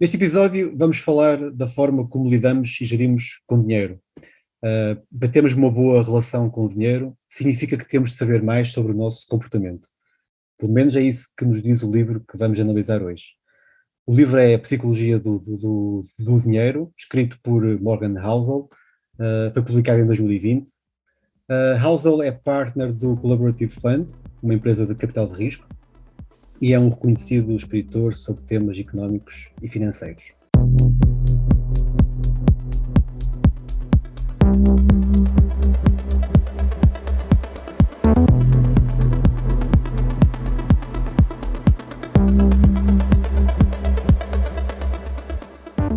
Neste episódio vamos falar da forma como lidamos e gerimos com dinheiro. Batemos uma boa relação com o dinheiro significa que temos de saber mais sobre o nosso comportamento. Pelo menos é isso que nos diz o livro que vamos analisar hoje. O livro é Psicologia do Dinheiro, escrito por Morgan Housel, foi publicado em 2020. Housel é partner do Collaborative Fund, uma empresa de capital de risco, e é um reconhecido escritor sobre temas económicos e financeiros.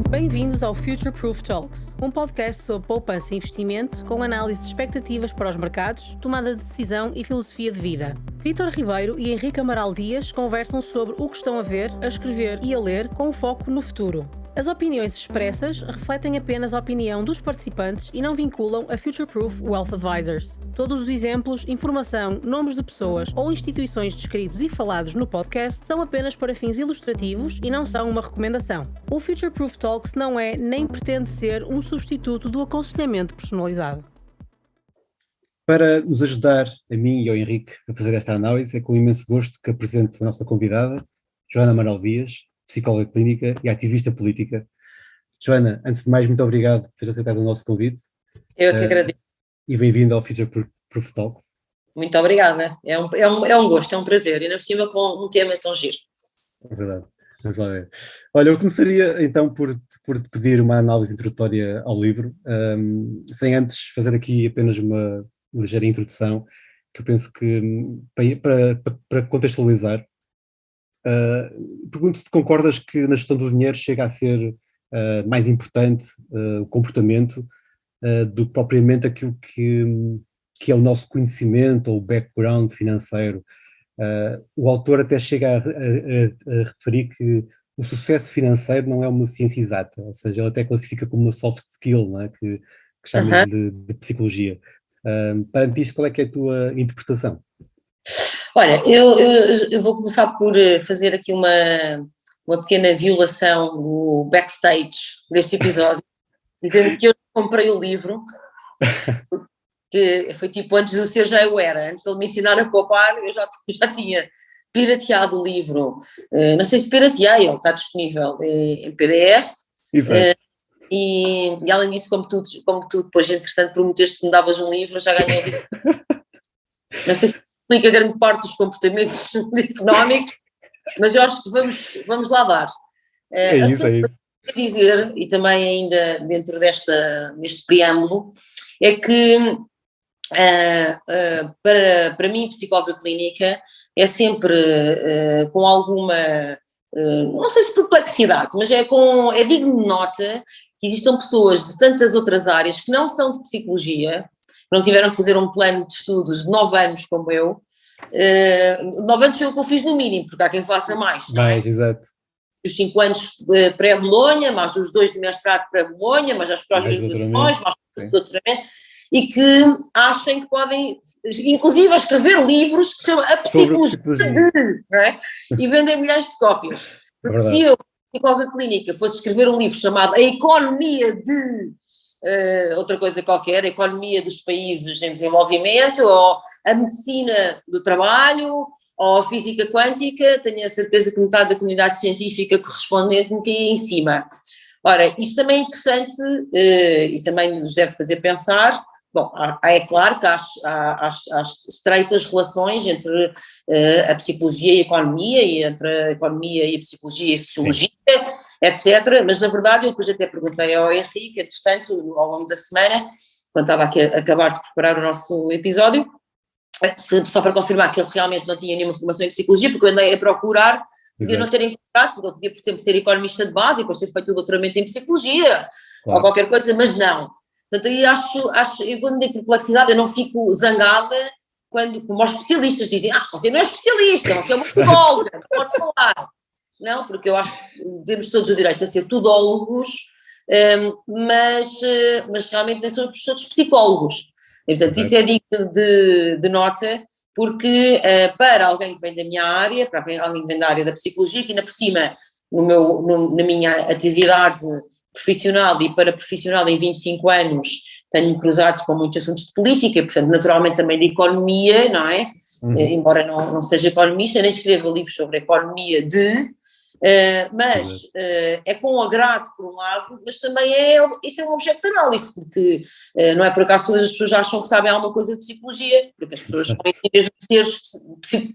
Bem-vindos ao Future Proof Talks, um podcast sobre poupança e investimento com análise de expectativas para os mercados, tomada de decisão e filosofia de vida. Vítor Ribeiro e Henrique Amaral Dias conversam sobre o que estão a ver, a escrever e a ler com foco no futuro. As opiniões expressas refletem apenas a opinião dos participantes e não vinculam a Future Proof Wealth Advisors. Todos os exemplos, informação, nomes de pessoas ou instituições descritos e falados no podcast são apenas para fins ilustrativos e não são uma recomendação. O Future Proof Talks não é nem pretende ser um substituto do aconselhamento personalizado. Para nos ajudar, a mim e ao Henrique, a fazer esta análise, é com imenso gosto que apresento a nossa convidada, Joana Amaral Dias, psicóloga clínica e ativista política. Joana, antes de mais, muito obrigado por ter aceitado o nosso convite. Eu que agradeço. E bem-vindo ao Future Proof Talks. Muito obrigada. É um gosto, é um prazer. E ainda por cima com um tema tão giro. É verdade. Vamos lá ver. Olha, eu começaria então por te pedir uma análise introdutória ao livro, sem antes fazer aqui apenas uma ligeira introdução, que eu penso que, para contextualizar, pergunto se concordas que na gestão do dinheiro chega a ser mais importante o comportamento do que propriamente aquilo que é o nosso conhecimento ou o background financeiro. O autor até chega a referir que o sucesso financeiro não é uma ciência exata, ou seja, ele até classifica como uma soft skill, não é? que chama de psicologia. Perante isto, qual é que é a tua interpretação? Olha, eu vou começar por fazer aqui uma pequena violação do backstage deste episódio, dizendo que eu comprei o livro, que foi tipo antes de eu ser já eu era, antes de ele me ensinar a poupar, eu já tinha pirateado o livro, não sei se pirateei, ele está disponível em PDF. Exato. E além disso, como tu depois, interessante, prometeste que me davas um livro, eu já ganhei o livro. Não sei se explica grande parte dos comportamentos económicos, mas eu acho que vamos lá dar. É isso. Quero dizer, e também ainda dentro deste preâmbulo, é que para mim, psicóloga clínica, é sempre com alguma, não sei se perplexidade, mas é digno de nota que existam pessoas de tantas outras áreas que não são de psicologia, não tiveram que fazer um plano de estudos de 9 anos como eu. 9 anos foi o que eu fiz no mínimo, porque há quem faça mais. Mais, exato. Os 5 anos pré-Bolonha, mais os 2 de mestrado pré-Bolonha, mais as pós-graduações, mais o doutoramento, e que achem que podem, inclusive, escrever livros que se chamam A Psicologia de, não é? E vendem milhares de cópias. Porque se eu, psicóloga clínica, fosse escrever um livro chamado A Economia de outra coisa qualquer, a Economia dos Países em Desenvolvimento, ou a Medicina do Trabalho, ou a Física Quântica, tenho a certeza que metade da comunidade científica correspondente me caía em cima. Ora, isto também é interessante e também nos deve fazer pensar. Bom, é claro que há estreitas relações entre a psicologia e a economia, e entre a economia e a psicologia e a sociologia, etc. Mas, na verdade, eu depois até perguntei ao Henrique, entretanto, ao longo da semana, quando estava aqui a acabar de preparar o nosso episódio, só para confirmar que ele realmente não tinha nenhuma formação em psicologia, porque eu andei a procurar, podia não ter encontrado, porque ele podia, por exemplo, ser economista de base e depois ter feito o doutoramento em psicologia, ou qualquer coisa, mas não. Portanto, aí acho, eu quando digo perplexidade, eu não fico zangada como os especialistas dizem, você não é especialista, você é uma psicóloga, não pode falar. Não, porque eu acho que temos todos o direito a ser tudólogos, mas realmente nem somos todos psicólogos. E, portanto, isso é digno de nota, porque para alguém que vem da minha área, para alguém que vem da área da psicologia, que ainda por cima na minha atividade profissional e paraprofissional em 25 anos, tenho cruzado com muitos assuntos de política, portanto, naturalmente também de economia, não é? Embora não seja economista, nem escreva livros sobre economia mas é com agrado por um lado, mas também isso é um objeto de análise, porque não é por acaso todas as pessoas acham que sabem alguma coisa de psicologia, porque as pessoas são mesmo seres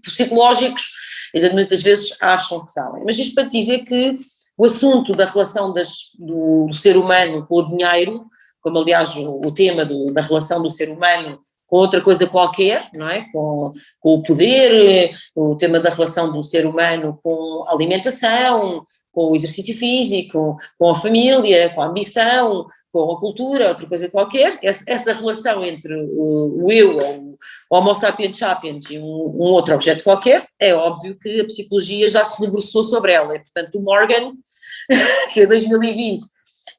psicológicos, e muitas vezes acham que sabem. Mas isto para te dizer que o assunto da relação do ser humano com o dinheiro, como aliás o tema da relação do ser humano com outra coisa qualquer, não é? Com o poder, o tema da relação do ser humano com a alimentação, com o exercício físico, com a família, com a ambição, com a cultura, outra coisa qualquer, essa relação entre o eu, o Homo sapiens sapiens e um outro objeto qualquer, é óbvio que a psicologia já se debruçou sobre ela, e portanto o Morgan, que é 2020,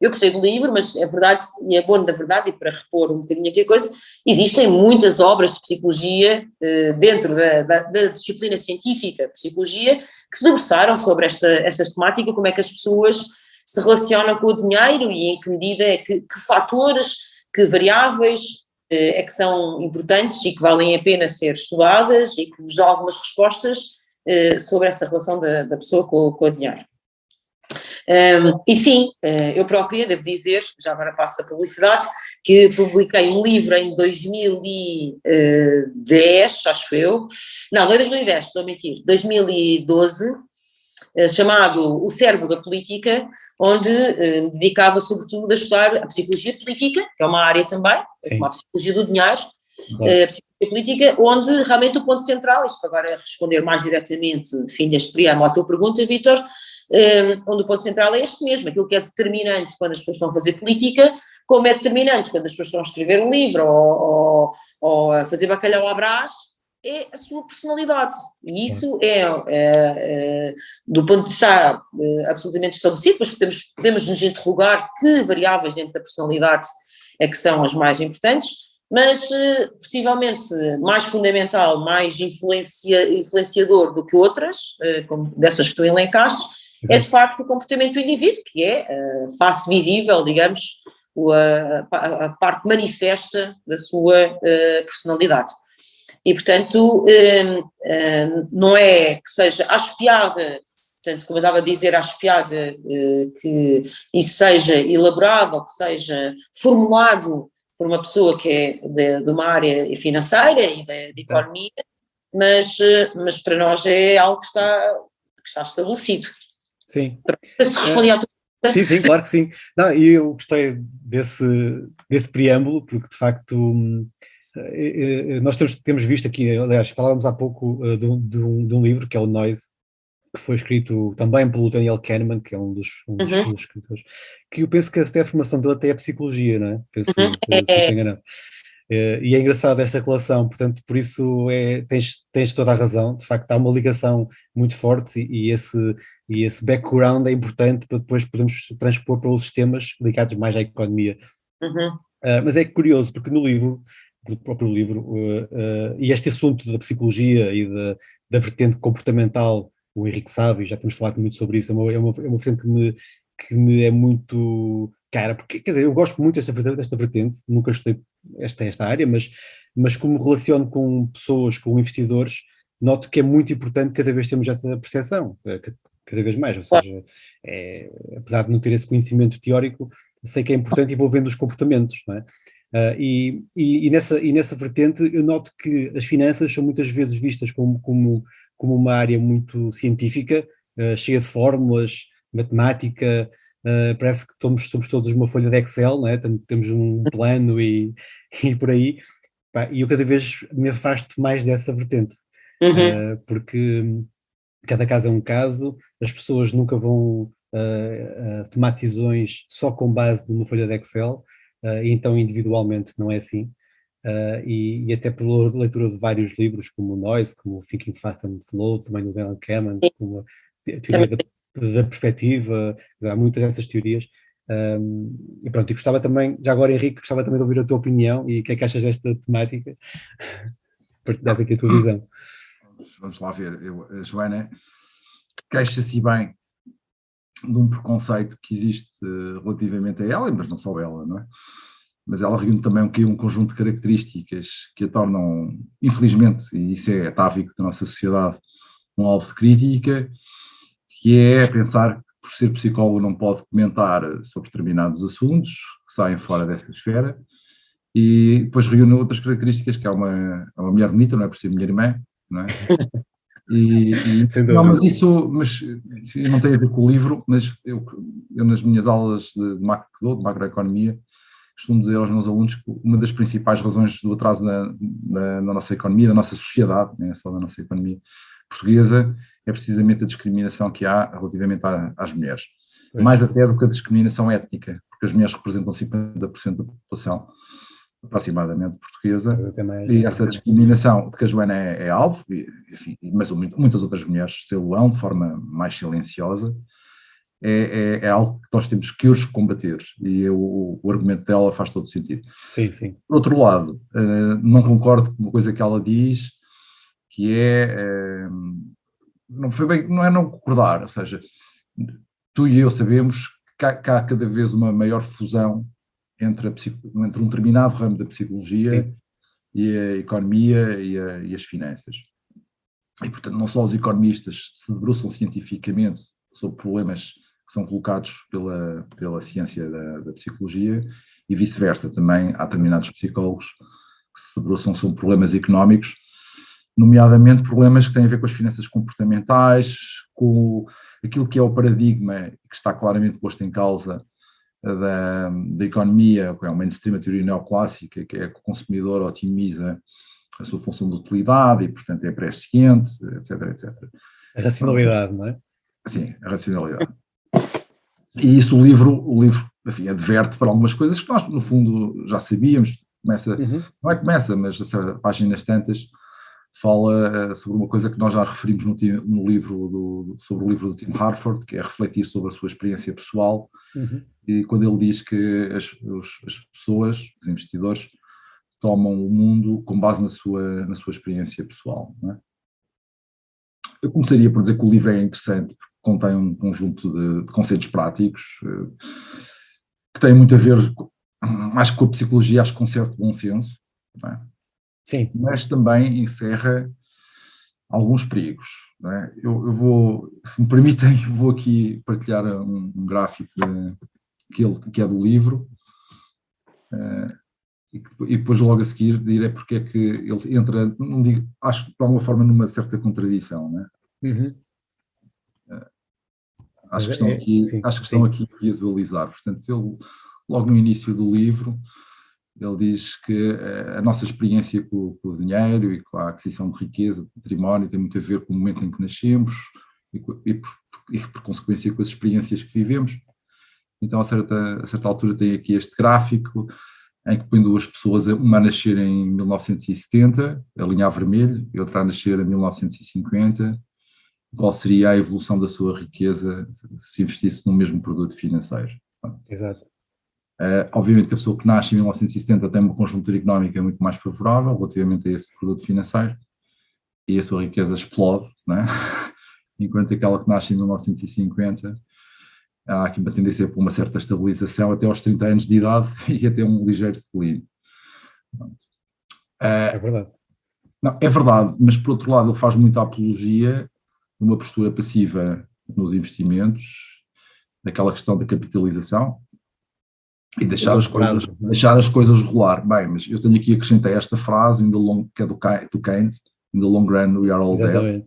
eu gostei do livro, mas é verdade, e é bom da verdade, e para repor um bocadinho aqui a coisa, existem muitas obras de psicologia dentro da disciplina científica de psicologia que se debruçaram sobre esta temática, como é que as pessoas se relacionam com o dinheiro e em que medida que fatores, que variáveis é que são importantes e que valem a pena ser estudadas e que nos dão algumas respostas sobre essa relação da pessoa com o dinheiro. E sim, eu própria devo dizer, já agora passo a publicidade, que publiquei um livro em 2010, acho eu, não é 2010, estou a mentir, 2012, chamado O Cérebro da Política, onde me dedicava sobretudo a estudar a psicologia política, que é uma área também, como a psicologia do dinheiro, a psicologia política, onde realmente o ponto central, isto agora é responder mais diretamente, fim deste preâmbulo à tua pergunta, Vítor, onde o ponto central é este mesmo, aquilo que é determinante quando as pessoas estão a fazer política, como é determinante quando as pessoas estão a escrever um livro ou a fazer bacalhau à Brás, é a sua personalidade. E isso do ponto de vista absolutamente estabelecido, mas podemos nos interrogar que variáveis dentro da personalidade é que são as mais importantes, mas possivelmente mais fundamental, mais influenciador do que outras, como dessas que tu elencaste, é de facto o comportamento do indivíduo, que é a face visível, digamos, a parte manifesta da sua personalidade. E, portanto, não é que seja espiada, portanto, como eu estava a dizer, espiada, que isso seja elaborado ou que seja formulado por uma pessoa que é de uma área financeira e de economia, mas para nós é algo que está estabelecido. Sim. Se respondi à tua pergunta. Sim, claro que sim. Não, e eu gostei desse preâmbulo, porque de facto nós temos visto aqui, aliás, falávamos há pouco de um livro que é o Noise, que foi escrito também pelo Daniel Kahneman, que é um dos escritores, que eu penso que até a formação dele até é psicologia, não é? Penso que se não enganado. E é engraçado esta relação, portanto, por isso tens toda a razão, de facto há uma ligação muito forte e esse background é importante para depois podermos transpor para os temas ligados mais à economia. Mas é curioso, porque no livro, no próprio livro, e este assunto da psicologia e da vertente comportamental, o Henrique sabe, já temos falado muito sobre isso, é uma vertente que me é muito cara, porque, quer dizer, eu gosto muito desta vertente, nunca estudei esta área, mas como relaciono com pessoas, com investidores, noto que é muito importante cada vez termos essa percepção, cada vez mais, ou seja, apesar de não ter esse conhecimento teórico, sei que é importante e vou vendo os comportamentos, não é? E nessa vertente eu noto que as finanças são muitas vezes vistas como uma área muito científica, cheia de fórmulas, matemática, parece que somos todos uma folha de Excel, não é? Temos um plano e por aí, e eu cada vez me afasto mais dessa vertente, porque cada caso é um caso, as pessoas nunca vão tomar decisões só com base numa folha de Excel, e então individualmente não é assim. E até pela leitura de vários livros, como o Noise, como o Thinking Fast and Slow, também do Daniel Kahneman, como a teoria da perspectiva, há muitas dessas teorias. E pronto, e gostava também, já agora Henrique, gostava também de ouvir a tua opinião e o que é que achas desta temática, partilhar aqui a tua visão. Vamos lá ver, a Joana queixa-se bem de um preconceito que existe relativamente a ela, mas não só ela, não é? Mas ela reúne também um conjunto de características que a tornam, infelizmente, e isso é atávico da nossa sociedade, um alvo de crítica, que é pensar que por ser psicólogo não pode comentar sobre determinados assuntos que saem fora dessa esfera, e depois reúne outras características, que é uma mulher bonita, não é por ser minha irmã, não é? Não, mas isso não tem a ver com o livro, mas eu nas minhas aulas de macroeconomia, costumo dizer aos meus alunos que uma das principais razões do atraso na nossa economia, da nossa sociedade, não é só da nossa economia portuguesa, é precisamente a discriminação que há relativamente às mulheres. Pois. Mais até do que a discriminação étnica, porque as mulheres representam 50% da população, aproximadamente portuguesa, e essa discriminação de que a Joana é alvo, enfim, mas muitas outras mulheres se-lo-ão de forma mais silenciosa, é algo que nós temos que hoje combater, e o argumento dela faz todo sentido. Sim, sim. Por outro lado, não concordo com uma coisa que ela diz, que não é não concordar, ou seja, tu e eu sabemos que há cada vez uma maior fusão entre um determinado ramo da psicologia, sim, e a economia e as finanças. E, portanto, não só os economistas se debruçam cientificamente sobre problemas que são colocados pela ciência da psicologia, e vice-versa, também há determinados psicólogos que se debruçam sobre problemas económicos, nomeadamente problemas que têm a ver com as finanças comportamentais, com aquilo que é o paradigma que está claramente posto em causa da economia, que é uma mainstream, a teoria neoclássica, que é que o consumidor otimiza a sua função de utilidade e, portanto, é presciente, etc, etc. A racionalidade, não é? Sim, a racionalidade. E isso o livro, enfim, adverte para algumas coisas que nós, no fundo, já sabíamos. Não é que começa, mas a páginas tantas fala sobre uma coisa que nós já referimos no livro sobre o livro do Tim Harford, que é refletir sobre a sua experiência pessoal, e quando ele diz que as pessoas, os investidores, tomam o mundo com base na sua experiência pessoal, não é? Eu começaria por dizer que o livro é interessante porque contém um conjunto de conceitos práticos que têm muito a ver, mais que com a psicologia, acho que com certo bom senso, não é? Sim. Mas também encerra alguns perigos, não é? Eu vou, se me permitem, vou aqui partilhar um gráfico que é do livro, e depois logo a seguir direi porque é que ele entra, não digo, acho que de alguma forma numa certa contradição, não é? Acho que estão aqui a visualizar. Portanto, ele, logo no início do livro, ele diz que a nossa experiência com o dinheiro e com a aquisição de riqueza, de património, tem muito a ver com o momento em que nascemos e por consequência com as experiências que vivemos. Então, a certa altura tem aqui este gráfico em que põe duas pessoas, uma a nascer em 1970, a linha a vermelho, e outra a nascer em 1950. Qual seria a evolução da sua riqueza se investisse no mesmo produto financeiro? Exato. Obviamente que a pessoa que nasce em 1970 tem uma conjuntura económica muito mais favorável relativamente a esse produto financeiro e a sua riqueza explode, não é? Enquanto aquela que nasce em 1950 há aqui uma tendência para uma certa estabilização até aos 30 anos de idade e até um ligeiro declínio. É verdade. Não, é verdade, mas por outro lado ele faz muita apologia de uma postura passiva nos investimentos, daquela questão da capitalização e deixar as coisas rolar. Bem, mas eu tenho aqui a acrescentar esta frase, que é do Keynes, in the long run we are all dead.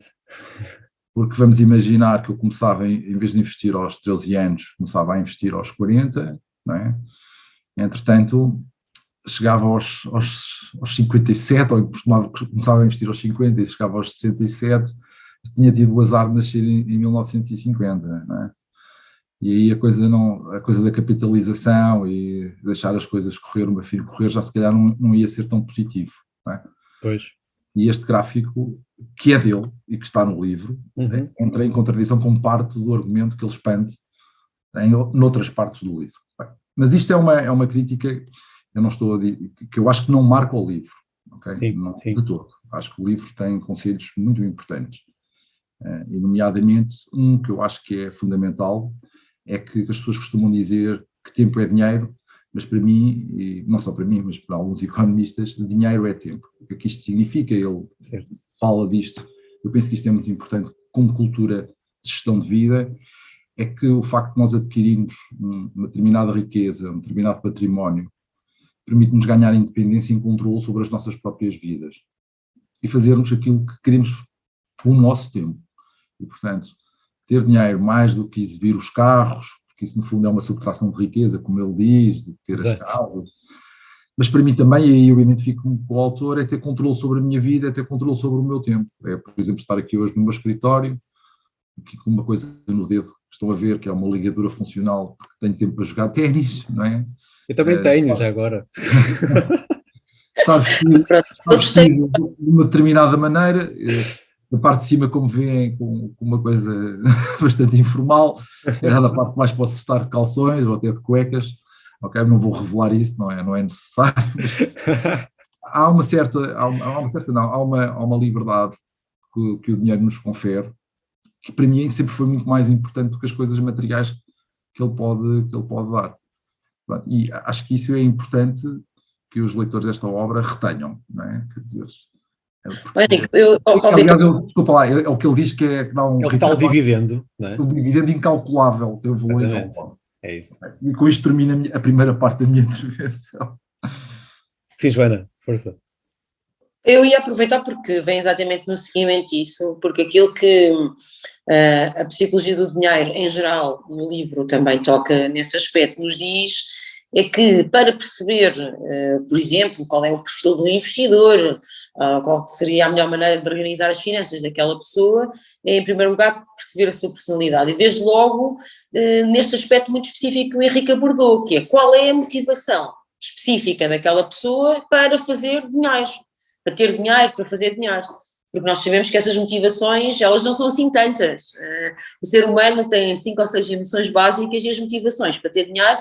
Porque vamos imaginar que eu começava, em vez de investir aos 13 anos, começava a investir aos 40, não é? Entretanto, chegava aos 57, ou começava a investir aos 50 e chegava aos 67, tinha tido o azar de nascer em 1950, não é? E aí a coisa da capitalização e deixar as coisas correr, o meu filho correr, já se calhar não ia ser tão positivo, não é? Pois. E este gráfico, que é dele e que está no livro, entra em contradição com parte do argumento que ele expande noutras partes do livro. Bem, mas isto é uma crítica, eu não estou a dizer, que eu acho que não marca o livro, okay? Sim. De todo. Acho que o livro tem conselhos muito importantes, e nomeadamente um que eu acho que é fundamental, é que as pessoas costumam dizer que tempo é dinheiro, mas para mim, e não só para mim, mas para alguns economistas, dinheiro é tempo. O que é que isto significa? Ele fala disto. Eu penso que isto é muito importante como cultura de gestão de vida, é que o facto de nós adquirirmos uma determinada riqueza, um determinado património, permite-nos ganhar independência e controle sobre as nossas próprias vidas e fazermos aquilo que queremos com o nosso tempo. E, portanto, ter dinheiro mais do que exibir os carros, porque isso no fundo é uma subtração de riqueza, como ele diz, de ter as casas. Mas para mim também, e aí eu identifico-me com o autor, é ter controle sobre a minha vida, é ter controle sobre o meu tempo. É, por exemplo, estar aqui hoje no meu escritório, aqui com uma coisa no dedo, estão a ver, que é uma ligadura funcional, porque tenho tempo para jogar ténis, não é? Eu também tenho, já agora. Sabes que de uma determinada maneira, a parte de cima, como vêem, com uma coisa bastante informal, já na parte de baixo posso estar de calções ou até de cuecas, ok? Não vou revelar isso, não é necessário. Há uma liberdade que o dinheiro nos confere, que para mim sempre foi muito mais importante do que as coisas materiais que ele pode dar. E acho que isso é importante que os leitores desta obra retenham, não é? Quer dizer, aliás, desculpa lá, é o que ele diz que dá um... É o tal dividendo, não é? Um dividendo incalculável, tem um valor incalculável. É isso. E com isto termina a primeira parte da minha intervenção. Sim, Joana, força. Eu ia aproveitar porque vem exatamente no seguimento disso, porque aquilo que a psicologia do dinheiro em geral no livro também toca nesse aspecto, nos diz é que para perceber, por exemplo, qual é o perfil do investidor, qual seria a melhor maneira de organizar as finanças daquela pessoa, é em primeiro lugar perceber a sua personalidade e desde logo neste aspecto muito específico que o Henrique abordou, que é qual é a motivação específica daquela pessoa para fazer dinheiro, para ter dinheiro, para fazer dinheiro. Porque nós sabemos que essas motivações, elas não são assim tantas. O ser humano tem 5 ou 6 emoções básicas e as motivações para ter dinheiro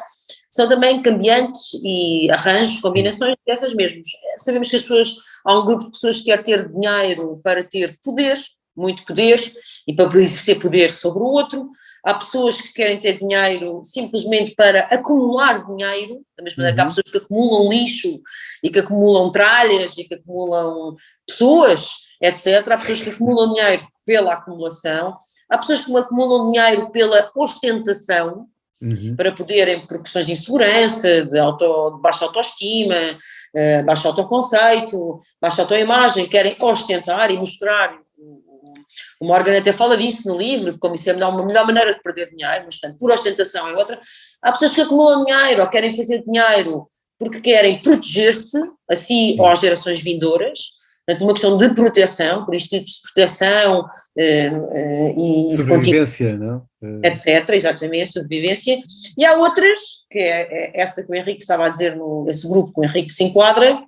são também cambiantes e arranjos, combinações dessas mesmas. Sabemos que as pessoas, há um grupo de pessoas que quer ter dinheiro para ter poder, muito poder, e para exercer poder sobre o outro. Há pessoas que querem ter dinheiro simplesmente para acumular dinheiro, da mesma maneira que há pessoas que acumulam lixo e que acumulam tralhas e que acumulam pessoas, etc. Há pessoas que acumulam dinheiro pela acumulação, há pessoas que acumulam dinheiro pela ostentação, para poderem, por questões de insegurança, de baixa autoestima, baixo autoconceito, baixa autoimagem, querem ostentar e mostrar. O Morgan até fala disso no livro, de como isso é uma melhor maneira de perder dinheiro, mas portanto, por ostentação é outra. Há pessoas que acumulam dinheiro ou querem fazer dinheiro porque querem proteger-se a si ou às gerações vindouras, portanto, uma questão de proteção, por institutos de proteção e sobrevivência, não? etc., exatamente, sobrevivência. E há outras, que é essa que o Henrique estava a dizer, esse grupo que o Henrique se enquadra,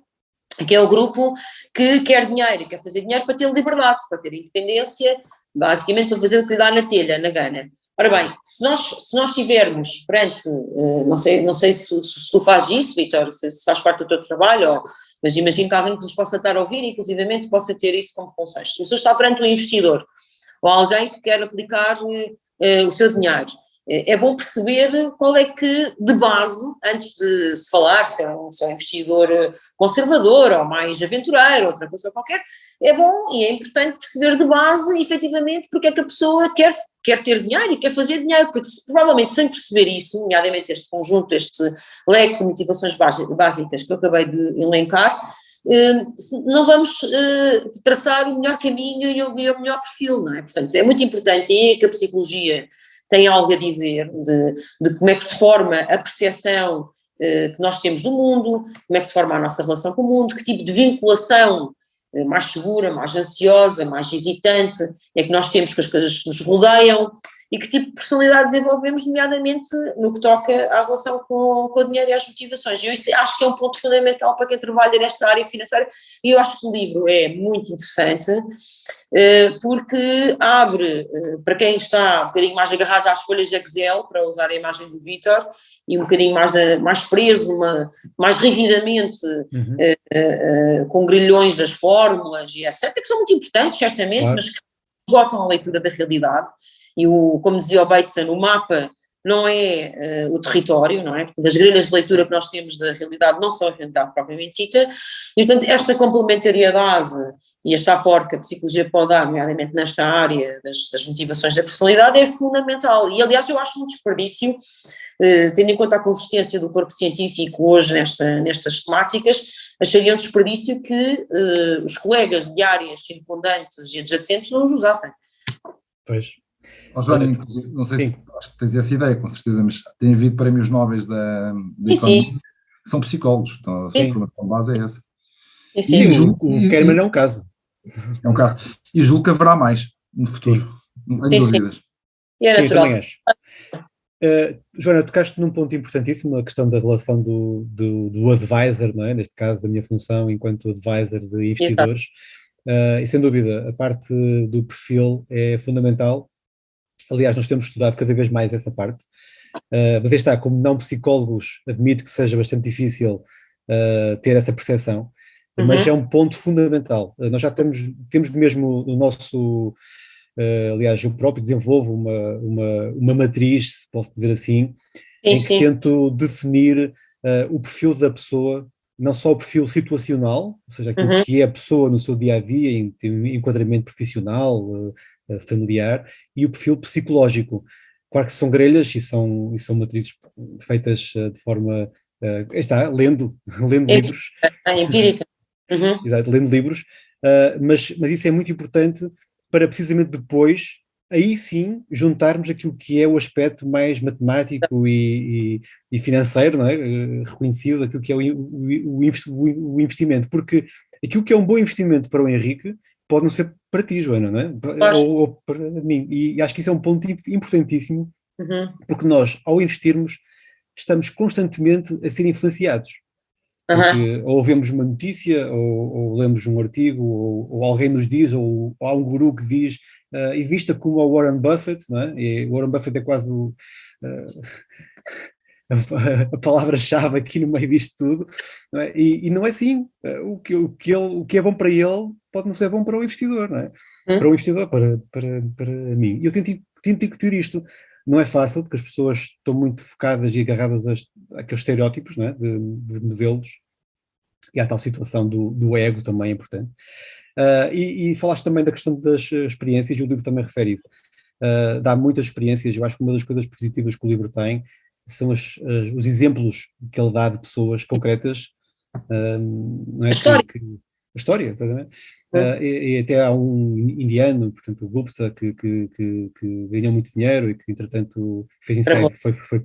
que é o grupo que quer dinheiro e quer fazer dinheiro para ter liberdade, para ter independência, basicamente para fazer o que lhe dá na telha, na gana. Ora bem, se nós tivermos perante, não sei se tu fazes isso, Vítor, se faz parte do teu trabalho, mas imagino que alguém que nos possa estar a ouvir, inclusivamente possa ter isso como funções. Se você está perante um investidor ou alguém que quer aplicar o seu dinheiro, é bom perceber qual é que, de base, antes de se falar se é um investidor conservador ou mais aventureiro, outra coisa qualquer, é bom e é importante perceber de base, efetivamente, porque é que a pessoa quer ter dinheiro e quer fazer dinheiro, porque provavelmente sem perceber isso, nomeadamente este conjunto, este leque de motivações básicas que eu acabei de elencar, não vamos traçar o melhor caminho e o melhor perfil, não é? Portanto, é muito importante, e é que a psicologia tem algo a dizer de como é que se forma a percepção que nós temos do mundo, como é que se forma a nossa relação com o mundo, que tipo de vinculação mais segura, mais ansiosa, mais hesitante é que nós temos com as coisas que nos rodeiam e que tipo de personalidade desenvolvemos, nomeadamente no que toca à relação com o dinheiro e as motivações. E eu acho que é um ponto fundamental para quem trabalha nesta área financeira e eu acho que o livro é muito interessante porque abre, para quem está um bocadinho mais agarrado às folhas de Excel, para usar a imagem do Vítor, e um bocadinho mais preso, mais rigidamente com grilhões das fórmulas e etc., que são muito importantes, certamente, claro, mas que esgotam a leitura da realidade. E como dizia o Bateson, o mapa não é o território, não é? Porque as grelhas de leitura que nós temos da realidade não são a realidade propriamente dita, e portanto esta complementariedade e este aporte que a psicologia pode dar, nomeadamente nesta área das motivações da personalidade, é fundamental. E aliás eu acho um desperdício, tendo em conta a consistência do corpo científico hoje nestas temáticas, acharia um desperdício que os colegas de áreas circundantes e adjacentes não os usassem. Pois. Joana, não sei se acho que tens essa ideia, com certeza, mas tem havido prémios nobres da economia, que são psicólogos, então a sua formação base é essa. Sim, o Kahneman é um caso. É um caso. E julgo que haverá mais no futuro, não tenho dúvidas. E é natural. Também acho. Joana, tocaste num ponto importantíssimo, a questão da relação do advisor, não é? Neste caso, a minha função enquanto advisor de investidores. E sem dúvida, a parte do perfil é fundamental. Aliás, nós temos estudado cada vez mais essa parte, mas aí está, como não psicólogos, admito que seja bastante difícil ter essa percepção, mas é um ponto fundamental. Nós já temos mesmo o nosso, aliás, eu próprio desenvolvo uma matriz, se posso dizer assim, em que tento definir o perfil da pessoa, não só o perfil situacional, ou seja, aquilo que é a pessoa no seu dia-a-dia, em enquadramento profissional, familiar, e o perfil psicológico. Claro que são grelhas e são matrizes feitas de forma, lendo livros. Empírica. Exato, lendo livros, mas isso é muito importante para precisamente depois, aí sim, juntarmos aquilo que é o aspecto mais matemático e financeiro, não é? Reconhecido, aquilo que é o investimento, porque aquilo que é um bom investimento para o Henrique pode não ser para ti, Joana, não é? Ou para mim, e acho que isso é um ponto importantíssimo, porque nós, ao investirmos, estamos constantemente a ser influenciados. Porque ou vemos uma notícia, ou lemos um artigo, ou alguém nos diz, ou há um guru que diz, e vista como o Warren Buffett, não é? E o Warren Buffett é quase a palavra-chave aqui no meio disto tudo, não é? E não é assim. O que é bom para ele pode não ser bom para o investidor, não é? Para o investidor, para mim. E eu tento incutir isto. Não é fácil, porque as pessoas estão muito focadas e agarradas àqueles estereótipos, não é? de modelos, e há tal situação do ego também é importante. E falaste também da questão das experiências, e o livro também refere isso. Dá muitas experiências. Eu acho que uma das coisas positivas que o livro tem são os exemplos que ele dá de pessoas concretas, não é? A história, exatamente. E até há um indiano, portanto o Gupta, que ganhou muito dinheiro e que entretanto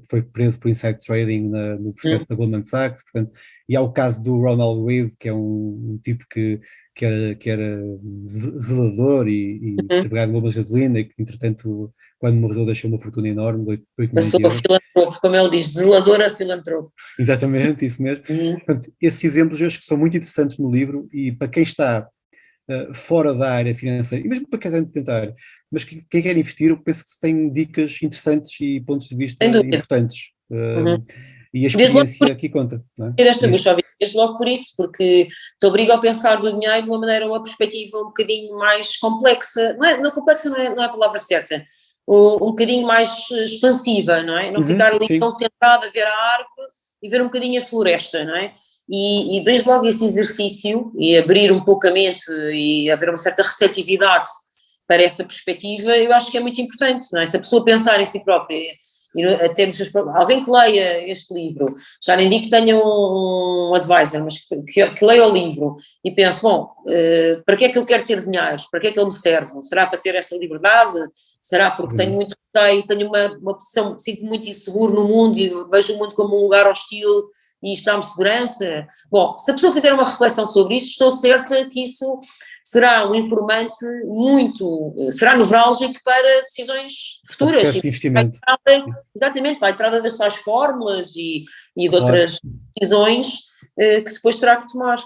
foi preso por inside trading no processo da Goldman Sachs, portanto, e há o caso do Ronald Reagan, que é um tipo que era zelador e trabalhava em bombas de gasolina, e que entretanto, quando morreu, deixou uma fortuna enorme, 8 milhões de euros. Filantropo, como ele diz, zelador a filantropo. Exatamente, isso mesmo. Portanto, esses exemplos eu acho que são muito interessantes no livro, e para quem está fora da área financeira, e mesmo para quem está dentro da área, mas quem quer investir, eu penso que tem dicas interessantes e pontos de vista importantes. E a experiência aqui conta. Não é? Desde logo por isso, porque te obriga a pensar do dinheiro de uma perspectiva um bocadinho mais complexa, complexa não é a palavra certa, um bocadinho mais expansiva, não é? Não ficar ali tão centrado a ver a árvore e ver um bocadinho a floresta, não é? E desde logo esse exercício, e abrir um pouco a mente e haver uma certa receptividade para essa perspectiva, eu acho que é muito importante, não é? Se a pessoa pensar em si própria, e até alguém que leia este livro, já nem digo que tenha um advisor, mas que leia o livro e pense, para que é que eu quero ter dinheiro? Para que é que ele me serve? Será para ter essa liberdade? Será porque tenho muito receio, tenho uma posição, sinto muito inseguro no mundo e vejo o mundo como um lugar hostil e isto dá-me segurança? Bom, se a pessoa fizer uma reflexão sobre isso, estou certa que isso será um informante será nevrálgico para decisões futuras. O processo de investimento. Exatamente, para a entrada das tais fórmulas e de outras decisões que depois terá que tomar.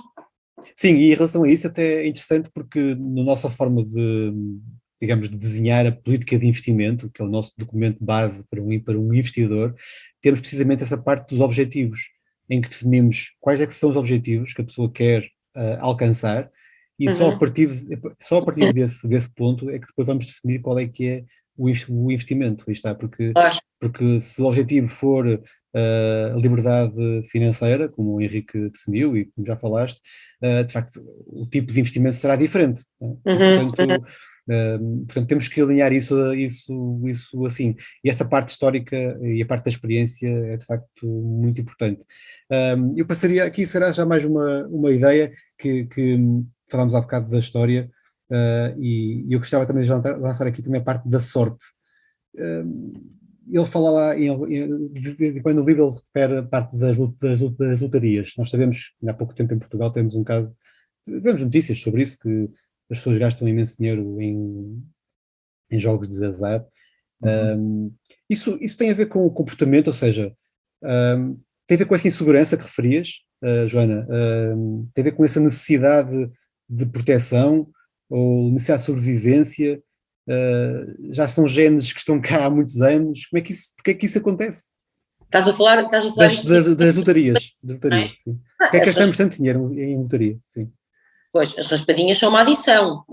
Sim, e em relação a isso até é interessante, porque na nossa forma de desenhar a política de investimento, que é o nosso documento base para um investidor, temos precisamente essa parte dos objetivos, em que definimos quais é que são os objetivos que a pessoa quer alcançar, e só a partir desse ponto é que depois vamos definir qual é que é o investimento. Aí está, porque porque se o objetivo for a liberdade financeira, como o Henrique definiu e como já falaste, de facto, o tipo de investimento será diferente. Portanto, temos que alinhar isso assim. E essa parte histórica e a parte da experiência é de facto muito importante. Eu passaria aqui, será já mais uma ideia que falámos há bocado da história, e eu gostava também de lançar aqui também a parte da sorte. Ele fala lá, quando o livro ele refere a parte das lotarias. Nós sabemos que há pouco tempo em Portugal temos um caso, vemos notícias sobre isso, que as pessoas gastam imenso dinheiro em jogos de azar. Isso tem a ver com o comportamento, ou seja, tem a ver com essa insegurança que referias, Joana, tem a ver com essa necessidade de proteção ou necessidade de sobrevivência. Já são genes que estão cá há muitos anos. Porque é que isso acontece? Estás a falar das lotarias. Sim. Porque é que gastamos tanto dinheiro em lotaria? Sim. Pois, as raspadinhas são uma adição.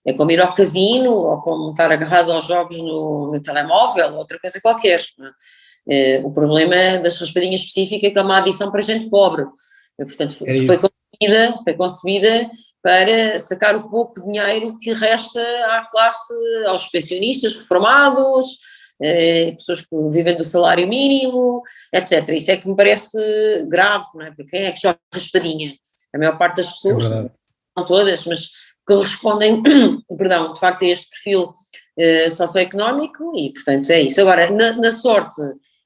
É como ir ao casino ou como estar agarrado aos jogos no telemóvel, outra coisa qualquer. O problema das raspadinhas específica é que é uma adição para gente pobre. Portanto, foi concebida para sacar o pouco dinheiro que resta à classe, aos pensionistas, reformados, pessoas que vivem do salário mínimo, etc. Isso é que me parece grave, não é? Porque quem é que joga raspadinha? A maior parte das pessoas, não todas, mas que respondem, perdão, de facto a este perfil socioeconómico e, portanto, é isso. Agora, na sorte,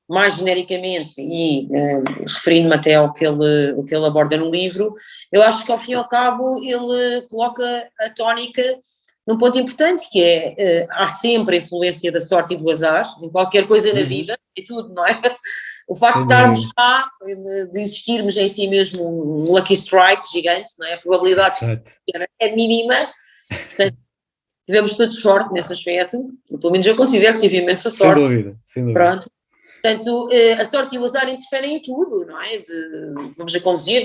mais genericamente, e referindo-me até ao que ele aborda no livro, eu acho que ao fim e ao cabo ele coloca a tónica num ponto importante, que é, há sempre a influência da sorte e do azar, em qualquer coisa na vida, em tudo, não é? O facto de estarmos cá, de existirmos em si mesmo um lucky strike gigante, não é? A probabilidade é mínima, portanto, tivemos todos sorte nesse aspecto, pelo menos eu considero que tive imensa sorte. Sem dúvida. Pronto. Portanto, a sorte e o azar interferem em tudo, não é? Vamos a conduzir,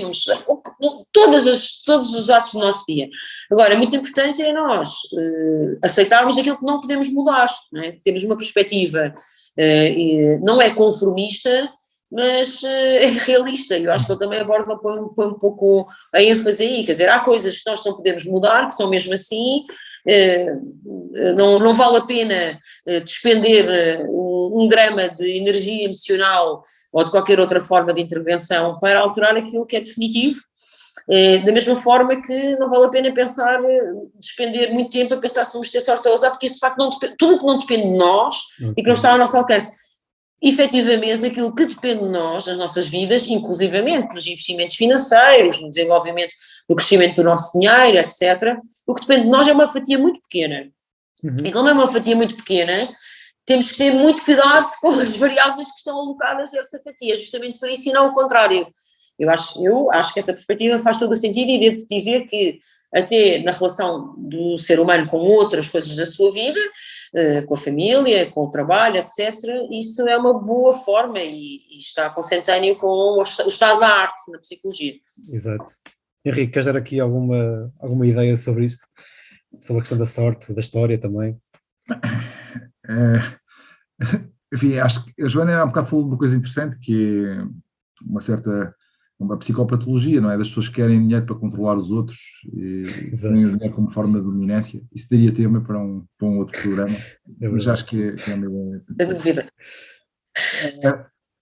todos os atos do nosso dia. Agora, muito importante é nós aceitarmos aquilo que não podemos mudar, não é? Temos uma perspectiva, não é conformista, mas é realista. Eu acho que ele também aborda, põe um pouco a ênfase aí, quer dizer, há coisas que nós não podemos mudar, que são mesmo assim, não vale a pena despender um grama de energia emocional ou de qualquer outra forma de intervenção para alterar aquilo que é definitivo. Da mesma forma que não vale a pena despender muito tempo a pensar se vamos ter sorte ou azar, porque isso de facto não depende, tudo o que não depende de nós e que não está ao nosso alcance. Efetivamente, aquilo que depende de nós, nas nossas vidas, inclusivamente nos investimentos financeiros, no desenvolvimento, no crescimento do nosso dinheiro, etc., o que depende de nós é uma fatia muito pequena. E como é uma fatia muito pequena, temos que ter muito cuidado com as variáveis que estão alocadas a essa fatia, justamente por isso e não o contrário. Eu acho que essa perspectiva faz todo o sentido e devo dizer que até na relação do ser humano com outras coisas da sua vida, com a família, com o trabalho, etc., isso é uma boa forma e está consentâneo com o estado da arte na psicologia. Exato. Henrique, queres dar aqui alguma ideia sobre isto? Sobre a questão da sorte, da história também? Enfim, acho que a Joana há um bocado falou de uma coisa interessante, que é uma psicopatologia, não é? Das pessoas que querem dinheiro para controlar os outros e têm o dinheiro como forma de dominância. Isso daria tema para um outro programa, mas acho que é uma boa. Sem dúvida.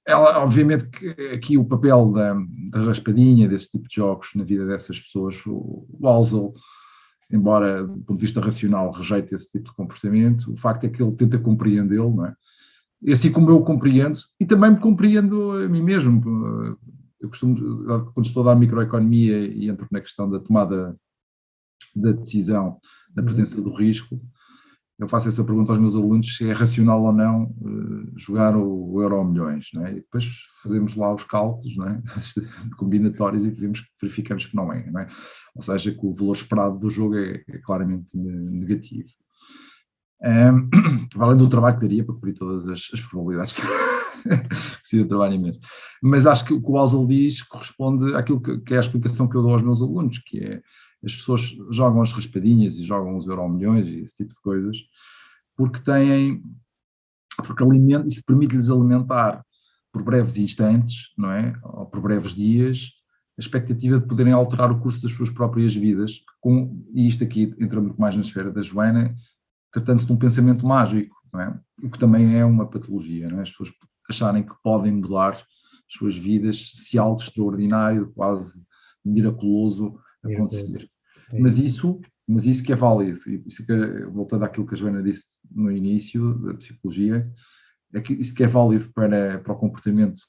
Ela, obviamente, que aqui o papel da raspadinha, desse tipo de jogos na vida dessas pessoas, o Walsall, embora do ponto de vista racional rejeite esse tipo de comportamento, o facto é que ele tenta compreendê-lo, não é? E assim como eu o compreendo, e também me compreendo a mim mesmo. Eu costumo, quando estou a dar microeconomia e entro na questão da tomada da decisão, da presença do risco, eu faço essa pergunta aos meus alunos se é racional ou não jogar o Euro ao milhões, não é? E depois fazemos lá os cálculos, não é? Combinatórios e verificamos que não é, não é? Ou seja, que o valor esperado do jogo é claramente negativo. Além do trabalho que daria para cobrir todas as probabilidades, que seria um trabalho imenso. Mas acho que o que o Walsall diz corresponde àquilo que é a explicação que eu dou aos meus alunos, que é as pessoas jogam as raspadinhas e jogam os Euro milhões e esse tipo de coisas, porque têm porque isso permite-lhes alimentar por breves instantes, não é? Ou por breves dias, a expectativa de poderem alterar o curso das suas próprias vidas, e isto aqui entra muito mais na esfera da Joana, tratando-se de um pensamento mágico, não é? O que também é uma patologia, não é? As pessoas acharem que podem mudar as suas vidas se algo extraordinário, quase miraculoso acontecer. Mas isso que é válido, isso que, voltando àquilo que a Joana disse no início da psicologia, é que isso que é válido para o comportamento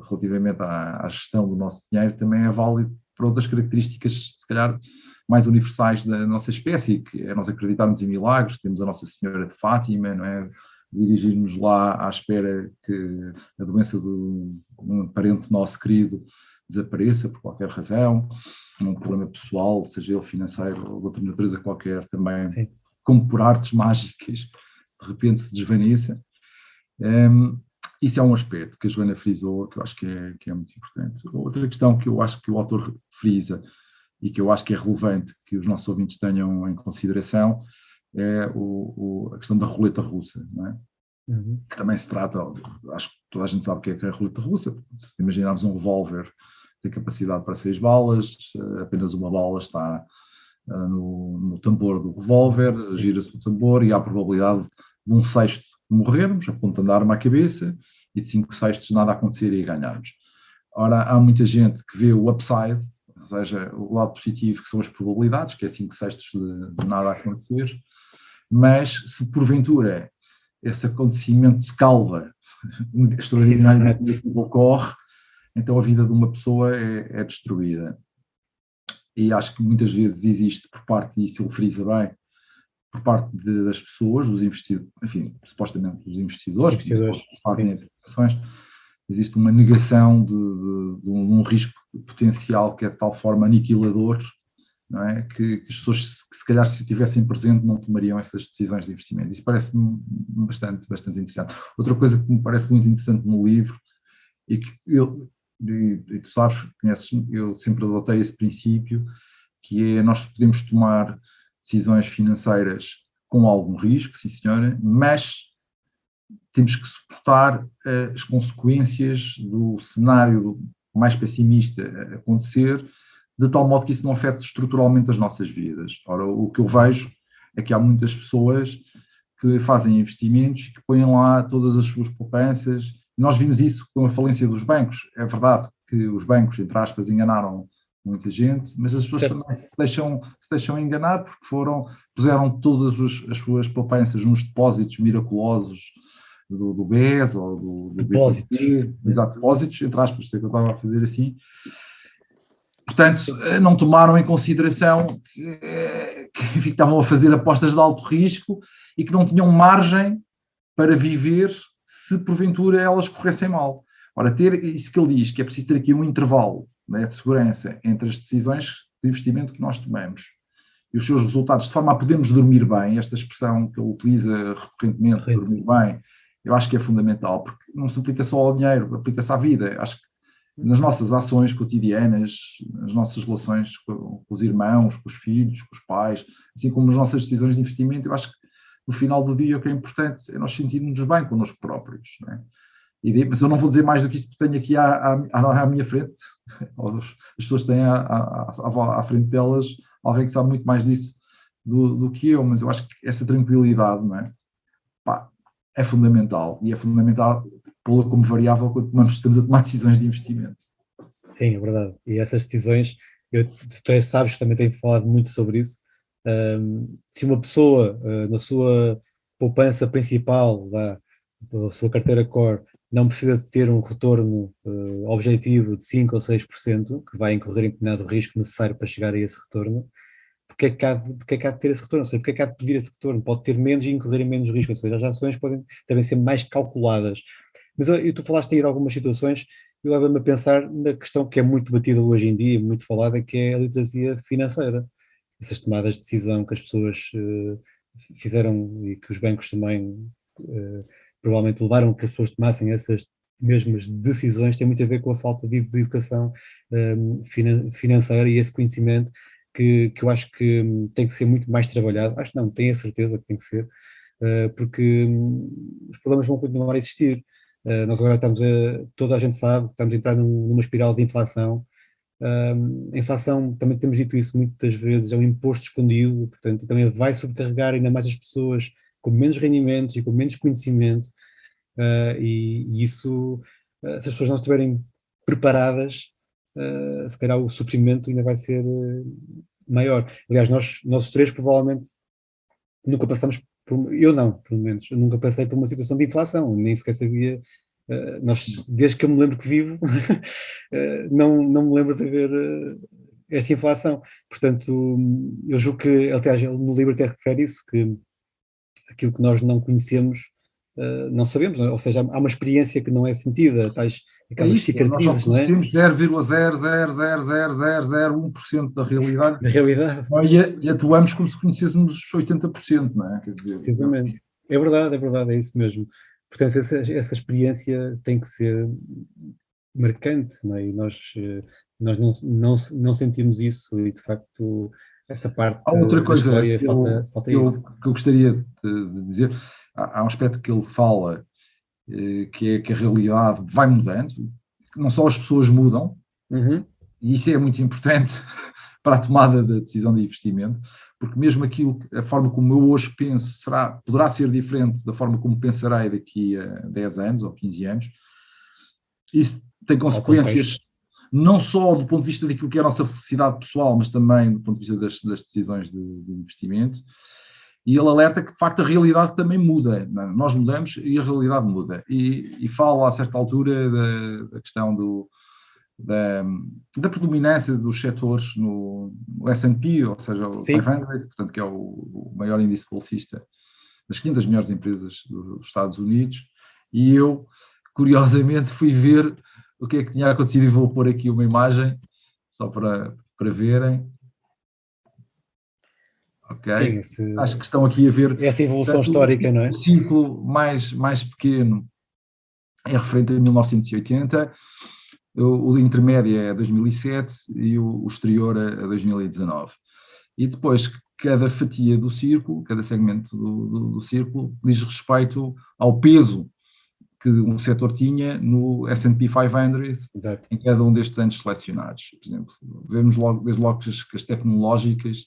relativamente à gestão do nosso dinheiro, também é válido para outras características, se calhar, mais universais da nossa espécie, que é nós acreditarmos em milagres. Temos a Nossa Senhora de Fátima, não é? Dirigirmos lá à espera que a doença de um parente nosso querido desapareça por qualquer razão, um problema pessoal, seja ele financeiro ou de outra natureza qualquer, também, sim, como por artes mágicas, de repente se desvaneça. Isso é um aspecto que a Joana frisou, que eu acho que é muito importante. Outra questão que eu acho que o autor frisa e que eu acho que é relevante que os nossos ouvintes tenham em consideração é a questão da roleta russa, não é? Uhum. Que também se trata, acho que toda a gente sabe o que é a roleta russa. Se imaginarmos um revólver, tem capacidade para 6 balas, apenas uma bala está no tambor do revólver, gira-se o tambor e há a probabilidade de 1/6 morrermos, apontando a arma à cabeça, e de 5/6 nada acontecer e ganharmos. Ora, há muita gente que vê o upside, ou seja, o lado positivo, que são as probabilidades, que é 5/6 de nada acontecer, mas se porventura esse acontecimento de calva extraordinariamente ocorre, então a vida de uma pessoa é destruída. E acho que muitas vezes existe por parte, e isso ele frisa bem, por parte das pessoas, dos investidores, enfim, supostamente dos investidores que fazem aplicações, existe uma negação de um risco potencial que é de tal forma aniquilador, não é? Que as pessoas, que se calhar se estivessem presente, não tomariam essas decisões de investimento. Isso parece-me bastante interessante. Outra coisa que me parece muito interessante no livro, e que e tu sabes, conheces, eu sempre adotei esse princípio, que é nós podemos tomar decisões financeiras com algum risco, sim senhora, mas temos que suportar as consequências do cenário mais pessimista acontecer, de tal modo que isso não afete estruturalmente as nossas vidas. Ora, o que eu vejo é que há muitas pessoas que fazem investimentos, que põem lá todas as suas poupanças. Nós vimos isso com a falência dos bancos. É verdade que os bancos, entre aspas, enganaram muita gente, mas as pessoas também se deixam enganar porque puseram todas as suas poupanças nos depósitos miraculosos do BES ou do depósitos. Exato, depósitos, entre aspas, sei que eu estava a fazer assim. Portanto, não tomaram em consideração que estavam a fazer apostas de alto risco e que não tinham margem para viver se porventura elas corressem mal. Ora, ter isso que ele diz, que é preciso ter aqui um intervalo, né, de segurança entre as decisões de investimento que nós tomamos e os seus resultados, de forma a podermos dormir bem, esta expressão que ele utiliza recorrentemente, dormir bem, eu acho que é fundamental, porque não se aplica só ao dinheiro, aplica-se à vida. Acho que nas nossas ações cotidianas, nas nossas relações com os irmãos, com os filhos, com os pais, assim como nas nossas decisões de investimento, eu acho que no final do dia o que é importante é nós sentirmos bem connosco próprios, não é? Mas eu não vou dizer mais do que isso, porque tenho aqui à minha frente, as pessoas têm à frente delas alguém que sabe muito mais disso do que eu, mas eu acho que essa tranquilidade, não é? Pá, é fundamental, e é fundamental pô-la como variável quando estamos a tomar decisões de investimento. Sim, é verdade, e essas decisões, tu sabes que também tenho falado muito sobre isso. Se uma pessoa, na sua poupança principal, da sua carteira core, não precisa de ter um retorno objetivo de 5 ou 6%, que vai incorrer em determinado risco necessário para chegar a esse retorno, porque é que há de ter esse retorno? Ou seja, porque é que há de pedir esse retorno? Pode ter menos e incorrer em menos risco, ou seja, as ações devem ser mais calculadas. Mas tu falaste aí de algumas situações, e leva-me a pensar na questão que é muito debatida hoje em dia, muito falada, que é a literacia financeira. Essas tomadas de decisão que as pessoas fizeram e que os bancos também provavelmente levaram que as pessoas tomassem essas mesmas decisões, tem muito a ver com a falta de educação financeira e esse conhecimento que eu acho que tem que ser muito mais trabalhado. Acho que não, tenho a certeza que tem que ser, porque os problemas vão continuar a existir. Nós agora toda a gente sabe que estamos a entrar numa espiral de inflação. A inflação, também temos dito isso muitas vezes, é um imposto escondido, portanto também vai sobrecarregar ainda mais as pessoas com menos rendimentos e com menos conhecimento, e isso, se as pessoas não estiverem preparadas, se calhar o sofrimento ainda vai ser maior. Aliás, nós três provavelmente nunca passamos eu não, pelo menos, eu nunca passei por uma situação de inflação, nem sequer sabia. Desde que eu me lembro que vivo, não me lembro de haver esta inflação. Portanto, eu julgo que, aliás, ele no livro até refere isso, que aquilo que nós não conhecemos, não sabemos, ou seja, há uma experiência que não é sentida, aquelas cicatrizes, não é? Nós só temos 0,0000001% da realidade. Da realidade. E atuamos como se conhecêssemos 80%, não é? Quer dizer, precisamente. É verdade, é isso mesmo. Portanto, essa experiência tem que ser marcante, não é? E nós não sentimos isso, e de facto essa parte há outra coisa da história falta isso. Que eu gostaria de dizer, há um aspecto que ele fala, que é que a realidade vai mudando, que não só as pessoas mudam, e isso é muito importante para a tomada da decisão de investimento, porque mesmo a forma como eu hoje penso poderá ser diferente da forma como pensarei daqui a 10 anos ou 15 anos. Isso tem consequências não só do ponto de vista daquilo que é a nossa felicidade pessoal, mas também do ponto de vista das decisões de investimento. E ele alerta que, de facto, a realidade também muda. Nós mudamos e a realidade muda. E fala, a certa altura, da questão da predominância dos setores no S&P, ou seja, o 500, portanto, que é o maior índice bolsista das 500 melhores empresas dos Estados Unidos, e eu, curiosamente, fui ver o que é que tinha acontecido, e vou pôr aqui uma imagem, só para verem. Ok? Sim, acho que estão aqui a ver essa evolução histórica, não é? O ciclo mais pequeno é referente a 1980, o intermédio é 2007 e o exterior a 2019. E depois, cada fatia do círculo, cada segmento do círculo, diz respeito ao peso que um setor tinha no S&P 500. Exato. Em cada um destes anos selecionados. Por exemplo, vemos desde logo que as tecnológicas,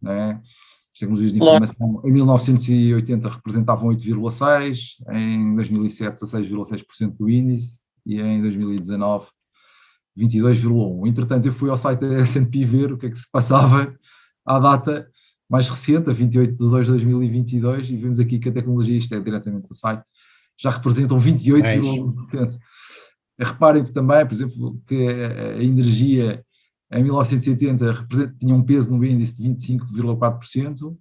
não é? As tecnologias de informação, em 1980 representavam 8,6%, em 2007 16,6% do índice, e em 2019 22,1%. Entretanto, eu fui ao site da S&P ver o que é que se passava à data mais recente, a 28 de 2 de 2022, e vemos aqui que a tecnologia, isto é diretamente do site, já representam 28,1%. Reparem que também, por exemplo, que a energia em 1980 tinha um peso no índice de 25,4%,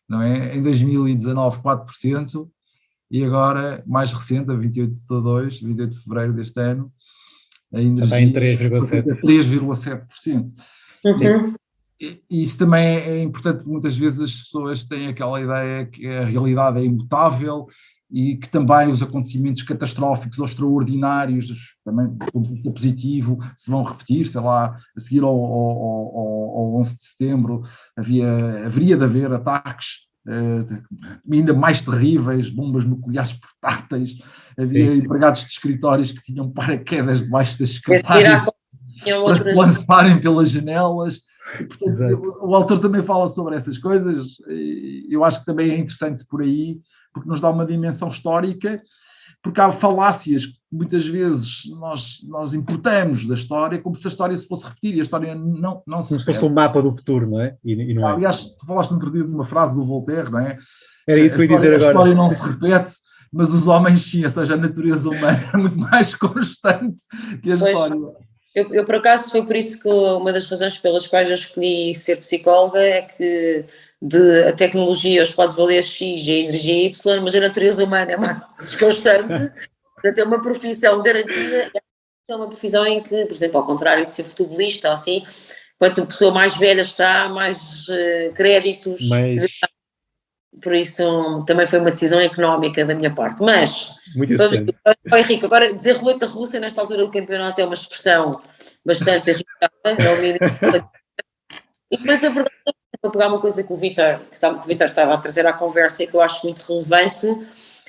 não é? Em 2019, 4%, e agora, mais recente, a 28 de fevereiro deste ano, a energia está em 3,7%. 3,7%. E isso também é importante, muitas vezes as pessoas têm aquela ideia que a realidade é imutável e que também os acontecimentos catastróficos ou extraordinários, também do ponto de vista positivo, se vão repetir, sei lá, a seguir ao 11 de setembro haveria de haver ataques ainda mais terríveis, bombas nucleares portáteis, havia empregados de escritórios que tinham paraquedas debaixo das secretárias para se lançarem pelas janelas. Portanto, o autor também fala sobre essas coisas, e eu acho que também é interessante por aí, porque nos dá uma dimensão histórica, porque há falácias que muitas vezes nós importamos da história, como se a história se fosse repetir, e a história não se repete. Como se fosse um mapa do futuro, não é? E não é. Aliás, tu falaste no outro dia de uma frase do Voltaire, não é? Era isso que eu ia dizer agora. A história não se repete, mas os homens sim, ou seja, a natureza humana é muito mais constante que a história. Eu, por acaso, foi por isso que uma das razões pelas quais eu escolhi ser psicóloga é que a tecnologia os pode valer X e a energia Y, mas a natureza humana é mais constante. Portanto, é uma profissão garantida, é uma profissão em que, por exemplo, ao contrário de ser futebolista ou assim, quanto a pessoa mais velha está, mais créditos. Por isso, também foi uma decisão económica da minha parte. Mas, Henrique, agora dizer roleta russa nesta altura do campeonato é uma expressão bastante irritada. E depois a verdade é que para pegar uma coisa que o Vítor estava a trazer à conversa e que eu acho muito relevante,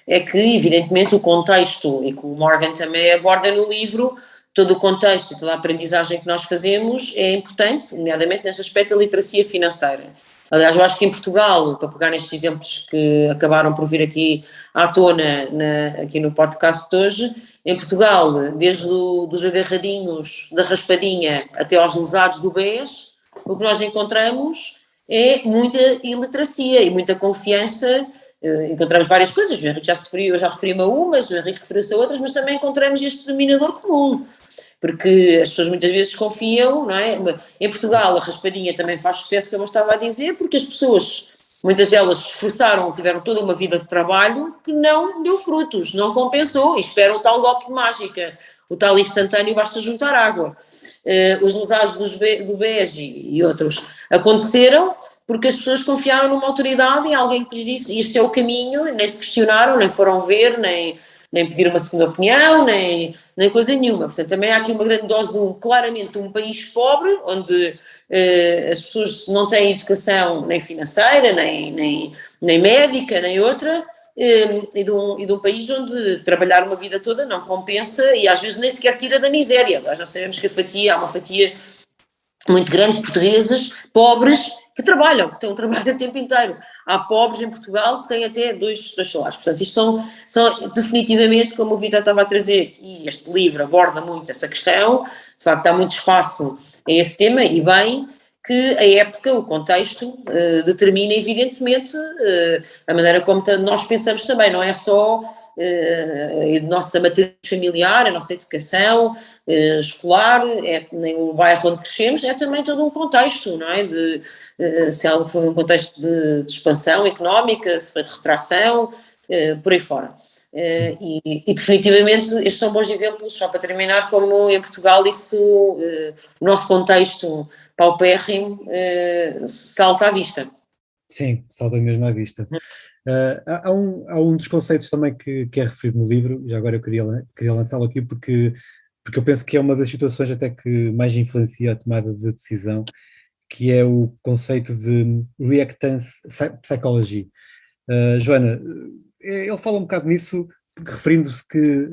é que, evidentemente, o contexto, e que o Morgan também aborda no livro, todo o contexto e toda a aprendizagem que nós fazemos é importante, nomeadamente neste aspecto da literacia financeira. Aliás, eu acho que em Portugal, para pegar nestes exemplos que acabaram por vir aqui à tona aqui no podcast de hoje, em Portugal, desde dos agarradinhos da raspadinha até aos lesados do BES, o que nós encontramos é muita iliteracia e muita confiança. Encontramos várias coisas, o Henrique eu já referi-me a umas, o Henrique referiu-se a outras, mas também encontramos este denominador comum, porque as pessoas muitas vezes desconfiam, não é? Em Portugal a raspadinha também faz sucesso, como eu estava a dizer, porque as pessoas, muitas delas se esforçaram, tiveram toda uma vida de trabalho que não deu frutos, não compensou, e esperam o tal golpe de mágica, o tal instantâneo, basta juntar água. Os lesados do BES e outros aconteceram porque as pessoas confiaram numa autoridade e alguém que lhes disse isto é o caminho, nem se questionaram, nem foram ver, nem pedir uma segunda opinião, nem coisa nenhuma. Portanto, também há aqui uma grande dose claramente de um país pobre, onde as pessoas não têm educação nem financeira, nem médica, nem outra, e de um país onde trabalhar uma vida toda não compensa e às vezes nem sequer tira da miséria. Nós já sabemos que há uma fatia muito grande de portugueses pobres que trabalham, que têm um trabalho o tempo inteiro. Há pobres em Portugal que têm até dois salários. Portanto, isto são definitivamente, como o Vítor estava a trazer, e este livro aborda muito essa questão, de facto há muito espaço a esse tema, e bem que a época, o contexto, determina evidentemente a maneira como nós pensamos também, não é só a nossa matriz familiar, a nossa educação escolar, nem o bairro onde crescemos, é também todo um contexto, não é? Se foi um contexto de expansão económica, se foi de retração, por aí fora. E definitivamente estes são bons exemplos, só para terminar, como em Portugal o nosso contexto paupérrimo salta à vista. Sim, salta mesmo à vista. Há um dos conceitos também que é referido no livro, já agora eu queria lançá-lo aqui porque eu penso que é uma das situações até que mais influencia a tomada de decisão, que é o conceito de reactance psychology. Joana, ele fala um bocado nisso, referindo-se que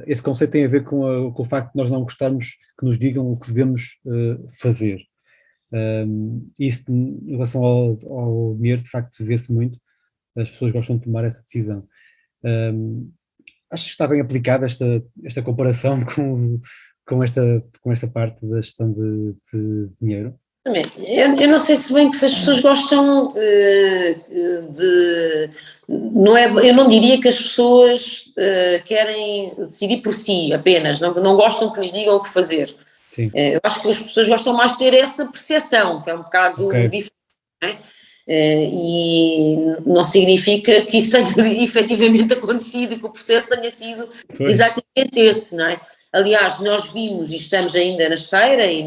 esse conceito tem a ver com o facto de nós não gostarmos que nos digam o que devemos fazer. Isso em relação ao dinheiro, de facto, vê-se muito, as pessoas gostam de tomar essa decisão. Acho que está bem aplicada esta comparação com esta parte da gestão de dinheiro? Eu não sei se bem que se as pessoas gostam eu não diria que as pessoas querem decidir por si apenas, não gostam que lhes digam o que fazer. Sim. Eu acho que as pessoas gostam mais de ter essa percepção, que é um bocado diferente, não é? E não significa que isso tenha efetivamente acontecido e que o processo tenha sido exatamente esse, não é? Aliás, nós vimos e estamos ainda na esteira e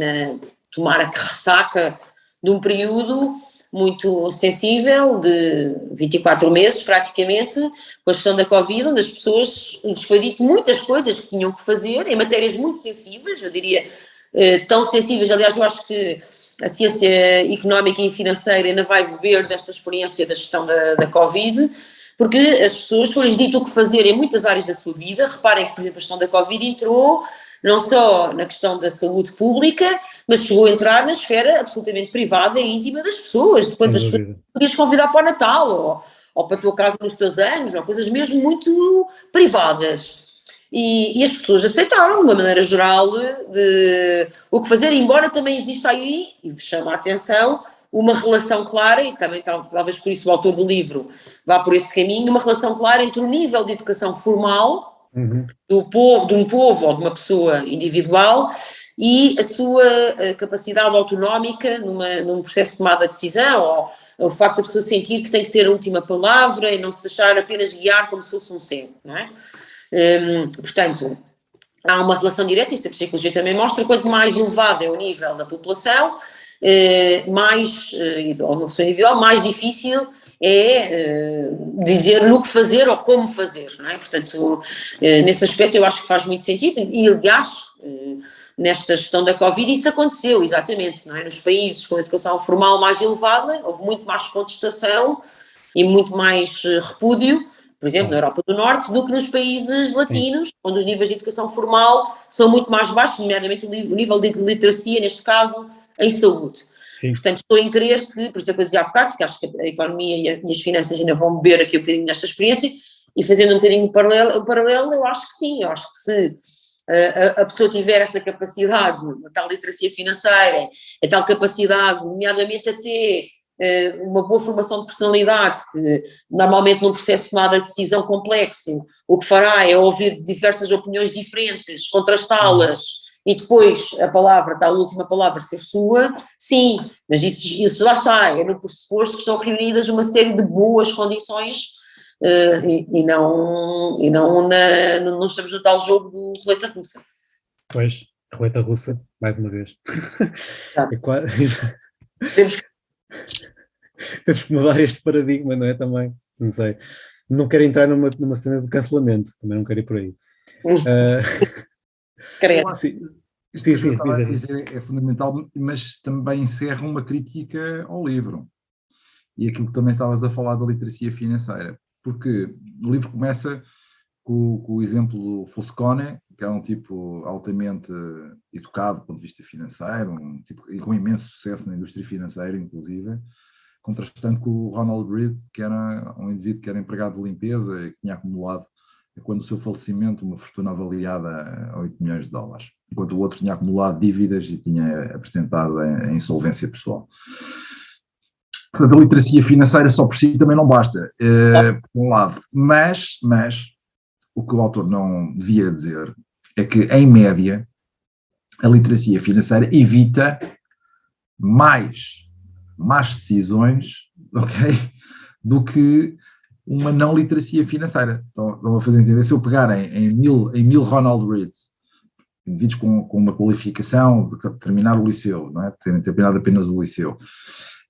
tomara que ressaca de um período muito sensível, de 24 meses praticamente, com a questão da Covid, onde as pessoas lhes foi dito muitas coisas que tinham que fazer, em matérias muito sensíveis, eu diria tão sensíveis. Aliás, eu acho que a ciência económica e financeira ainda vai beber desta experiência da gestão da Covid, porque as pessoas foi-lhes dito o que fazer em muitas áreas da sua vida. Reparem que, por exemplo, a gestão da Covid entrou não só na questão da saúde pública, mas chegou a entrar na esfera absolutamente privada e íntima das pessoas, de quantas pessoas podias convidar para o Natal, ou para a tua casa nos teus anos, ou coisas mesmo muito privadas. E as pessoas aceitaram, de uma maneira geral, o que fazer, embora também exista aí, e chama a atenção, uma relação clara, e também talvez por isso o autor do livro vá por esse caminho, uma relação clara entre o nível de educação formal de um povo ou de uma pessoa individual e a sua capacidade autonómica num processo de tomada de decisão, ou o facto da pessoa sentir que tem que ter a última palavra e não se deixar apenas guiar como se fosse um cego, não é? Portanto, há uma relação direta, isso a psicologia também mostra, quanto mais elevado é o nível da população, ou uma pessoa individual, mais difícil é dizer no que fazer ou como fazer, não é? Portanto, nesse aspecto eu acho que faz muito sentido e, aliás, nesta gestão da Covid isso aconteceu, exatamente, não é? Nos países com a educação formal mais elevada houve muito mais contestação e muito mais repúdio, por exemplo, na Europa do Norte, do que nos países latinos, onde os níveis de educação formal são muito mais baixos, nomeadamente o nível de literacia, neste caso, em saúde. Sim. Portanto, estou em crer que, por isso é que eu dizia há bocado, que acho que a economia e as finanças ainda vão beber aqui um bocadinho nesta experiência, e fazendo um bocadinho paralelo, eu acho que sim, eu acho que se a pessoa tiver essa capacidade, a tal literacia financeira, a tal capacidade, nomeadamente até uma boa formação de personalidade, que normalmente num processo de tomada de decisão complexo, o que fará é ouvir diversas opiniões diferentes, contrastá-las, e depois a última palavra ser sua, sim, mas isso já está, é no pressuposto que estão reunidas uma série de boas condições e não estamos no tal jogo do roleta russa. Pois, roleta russa, mais uma vez. Tá. Temos que mudar este paradigma, não é? Também, não sei. Não quero entrar numa cena de cancelamento, também não quero ir por aí. É fundamental, mas também encerra uma crítica ao livro. E aquilo que também estavas a falar da literacia financeira. Porque o livro começa com o exemplo do Foscone, que é um tipo altamente educado do ponto de vista financeiro, um tipo com imenso sucesso na indústria financeira, inclusive, contrastando com o Ronald Reed, que era um indivíduo que era empregado de limpeza e que tinha acumulado, quando o seu falecimento, uma fortuna avaliada a $8 milhões, enquanto o outro tinha acumulado dívidas e tinha apresentado a insolvência pessoal. Portanto, a literacia financeira só por si também não basta, por um lado, mas o que o autor não devia dizer é que, em média, a literacia financeira evita mais decisões, do que uma não literacia financeira. Estão a fazer entender? Se eu pegar em mil Ronald Reeds, indivíduos com uma qualificação de terminar o liceu, não é? Terem terminado apenas o liceu,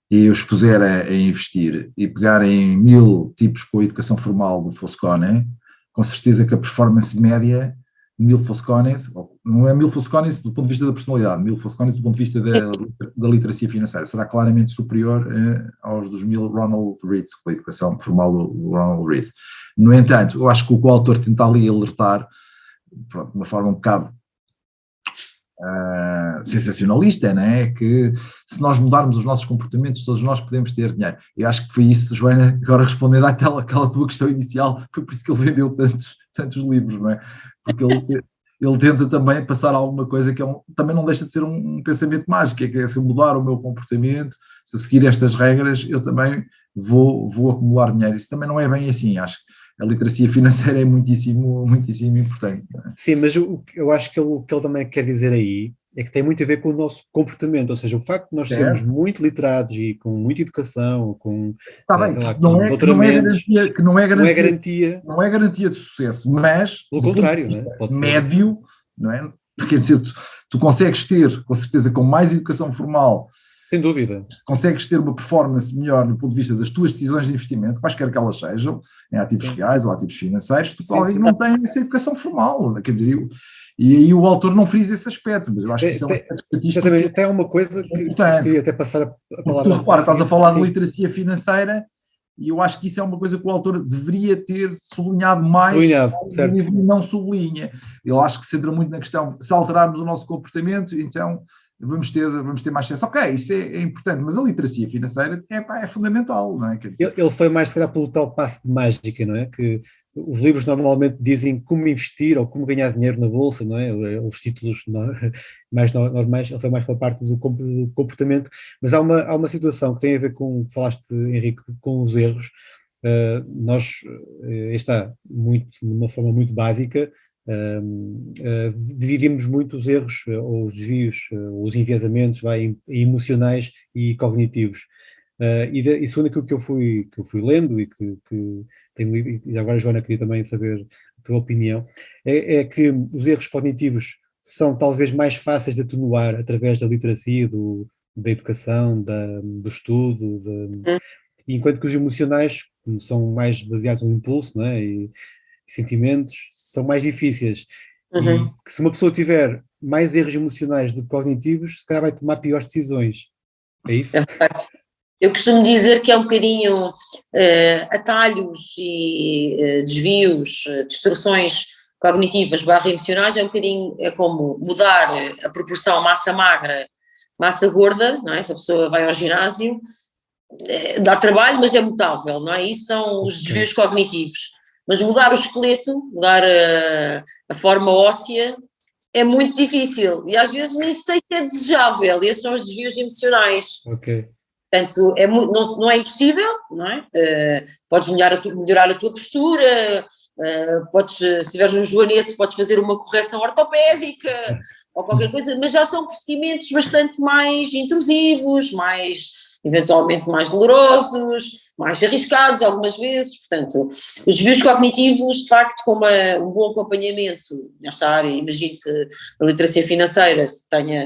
e eu os puser a investir e pegar em 1000 tipos com a educação formal do Foscone, com certeza que a performance média de 1000 Foscones, não é 1000 Foscones do ponto de vista da personalidade, 1000 Foscones do ponto de vista da literacia financeira, será claramente superior aos dos 1000 Ronald Reeds, com a educação formal do Ronald Reed. No entanto, eu acho que o que o autor tenta ali alertar, de uma forma um bocado sensacionalista, não é? Que se nós mudarmos os nossos comportamentos, todos nós podemos ter dinheiro. Eu acho que foi isso, Joana, agora respondendo àquela tua questão inicial, foi por isso que ele vendeu tantos livros, não é? Porque ele tenta também passar alguma coisa que também não deixa de ser um pensamento mágico, é que se eu mudar o meu comportamento, se eu seguir estas regras, eu também vou acumular dinheiro. Isso também não é bem assim, acho que a literacia financeira é muitíssimo importante. Não é? Sim, mas eu acho que o que ele também quer dizer aí é que tem muito a ver com o nosso comportamento, ou seja, o facto de nós sermos muito literados e com muita educação, com doutoramentos, que não é garantia de sucesso, mas pelo contrário, não é? Médio, não é? Porque tu consegues ter, com certeza, com mais educação formal, sem dúvida, consegues ter uma performance melhor do ponto de vista das tuas decisões de investimento, quaisquer que elas sejam, em ativos reais ou ativos financeiros, tu talvez não tens essa educação formal, quer dizer, e aí o autor não frisa esse aspecto, mas eu acho que isso é um aspecto estatístico. Exatamente, tem uma coisa que queria até passar a palavra. Tu repara, estás a falar de literacia financeira, e eu acho que isso é uma coisa que o autor deveria ter sublinhado mais, certo. E não sublinha. Eu acho que se centra muito na questão, se alterarmos o nosso comportamento, então vamos ter mais sucesso. Ok, isso é importante, mas a literacia financeira é fundamental, não é? Quer dizer, ele foi mais, se calhar, pelo tal passe de mágica, não é? Que os livros normalmente dizem como investir ou como ganhar dinheiro na bolsa, não é? Os títulos mais normais, ele foi mais pela parte do comportamento, mas há uma situação que tem a ver com, falaste, Henrique, com os erros. Nós, está muito, de uma forma muito básica, dividimos muito os erros, ou os desvios, os enviesamentos emocionais e cognitivos. E segundo aquilo que eu fui lendo e que tenho lido, e agora, Joana, queria também saber a tua opinião, é que os erros cognitivos são talvez mais fáceis de atenuar através da literacia, da educação, do estudo, enquanto que os emocionais, como são mais baseados no impulso, não é? E sentimentos, são mais difíceis. E que se uma pessoa tiver mais erros emocionais do que cognitivos, se calhar vai tomar piores decisões. É isso? É verdade. Eu costumo dizer que é um bocadinho atalhos e desvios, distorções cognitivas / emocionais, é um bocadinho, é como mudar a proporção massa magra, massa gorda, não é? Se a pessoa vai ao ginásio, dá trabalho, mas é mutável, não é? Isso são os desvios cognitivos. Mas mudar o esqueleto, mudar a forma óssea, é muito difícil e às vezes nem sei se é desejável. Esses são os desvios emocionais. Ok. Portanto, não é impossível, não é? Podes melhorar a tua postura, se estiveres num joanete, podes fazer uma correção ortopédica ou qualquer coisa, mas já são procedimentos bastante mais intrusivos, eventualmente mais dolorosos, mais arriscados algumas vezes. Portanto, os desvios cognitivos, de facto, com um bom acompanhamento nesta área, imagino que a literacia financeira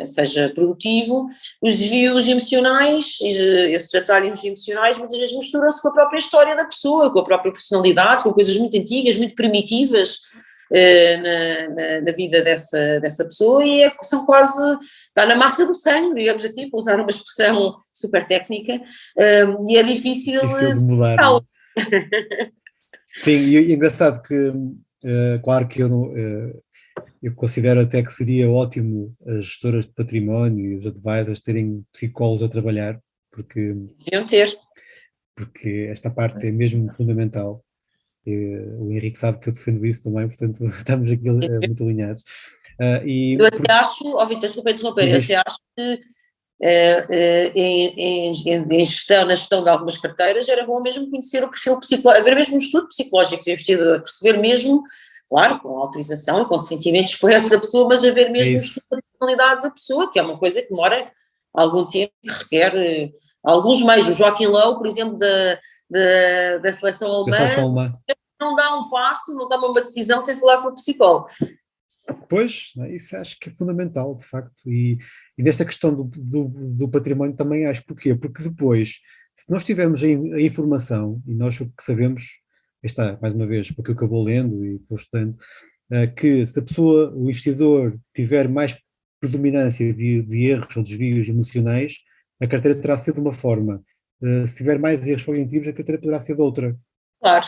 seja produtivo, os desvios emocionais, esses atalhos emocionais, muitas vezes misturam-se com a própria história da pessoa, com a própria personalidade, com coisas muito antigas, muito primitivas na vida dessa pessoa, e são quase, está na massa do sangue, digamos assim, para usar uma expressão super técnica, e é difícil de mudar. Sim, e é engraçado que, claro que eu considero até que seria ótimo as gestoras de património e os advisors terem psicólogos a trabalhar, porque deviam ter. Porque esta parte é mesmo fundamental. O Henrique sabe que eu defendo isso também, portanto estamos aqui muito alinhados. Eu até acho, Vitor, desculpa interromper, eu até acho que na gestão de algumas carteiras era bom mesmo conhecer o perfil psicológico, haver mesmo um estudo psicológico do investidor, perceber mesmo, claro, com autorização e consentimento expresso da pessoa, mas haver mesmo um estudo da personalidade da pessoa, que é uma coisa que demora algum tempo, que requer alguns meios. O Joaquim Low, por exemplo, da seleção alemã, não dá um passo, não toma uma decisão sem falar com o psicólogo. Pois, isso acho que é fundamental, de facto, e nesta questão do património também acho. Porquê? Porque depois, se nós tivermos a informação, e nós o que sabemos, está, mais uma vez, porque eu vou lendo e vou estudando, que se a pessoa, o investidor, tiver mais predominância de erros ou desvios emocionais, a carteira terá sido de uma forma. Se tiver mais erros cognitivos, a carteira poderá ser de outra. Claro.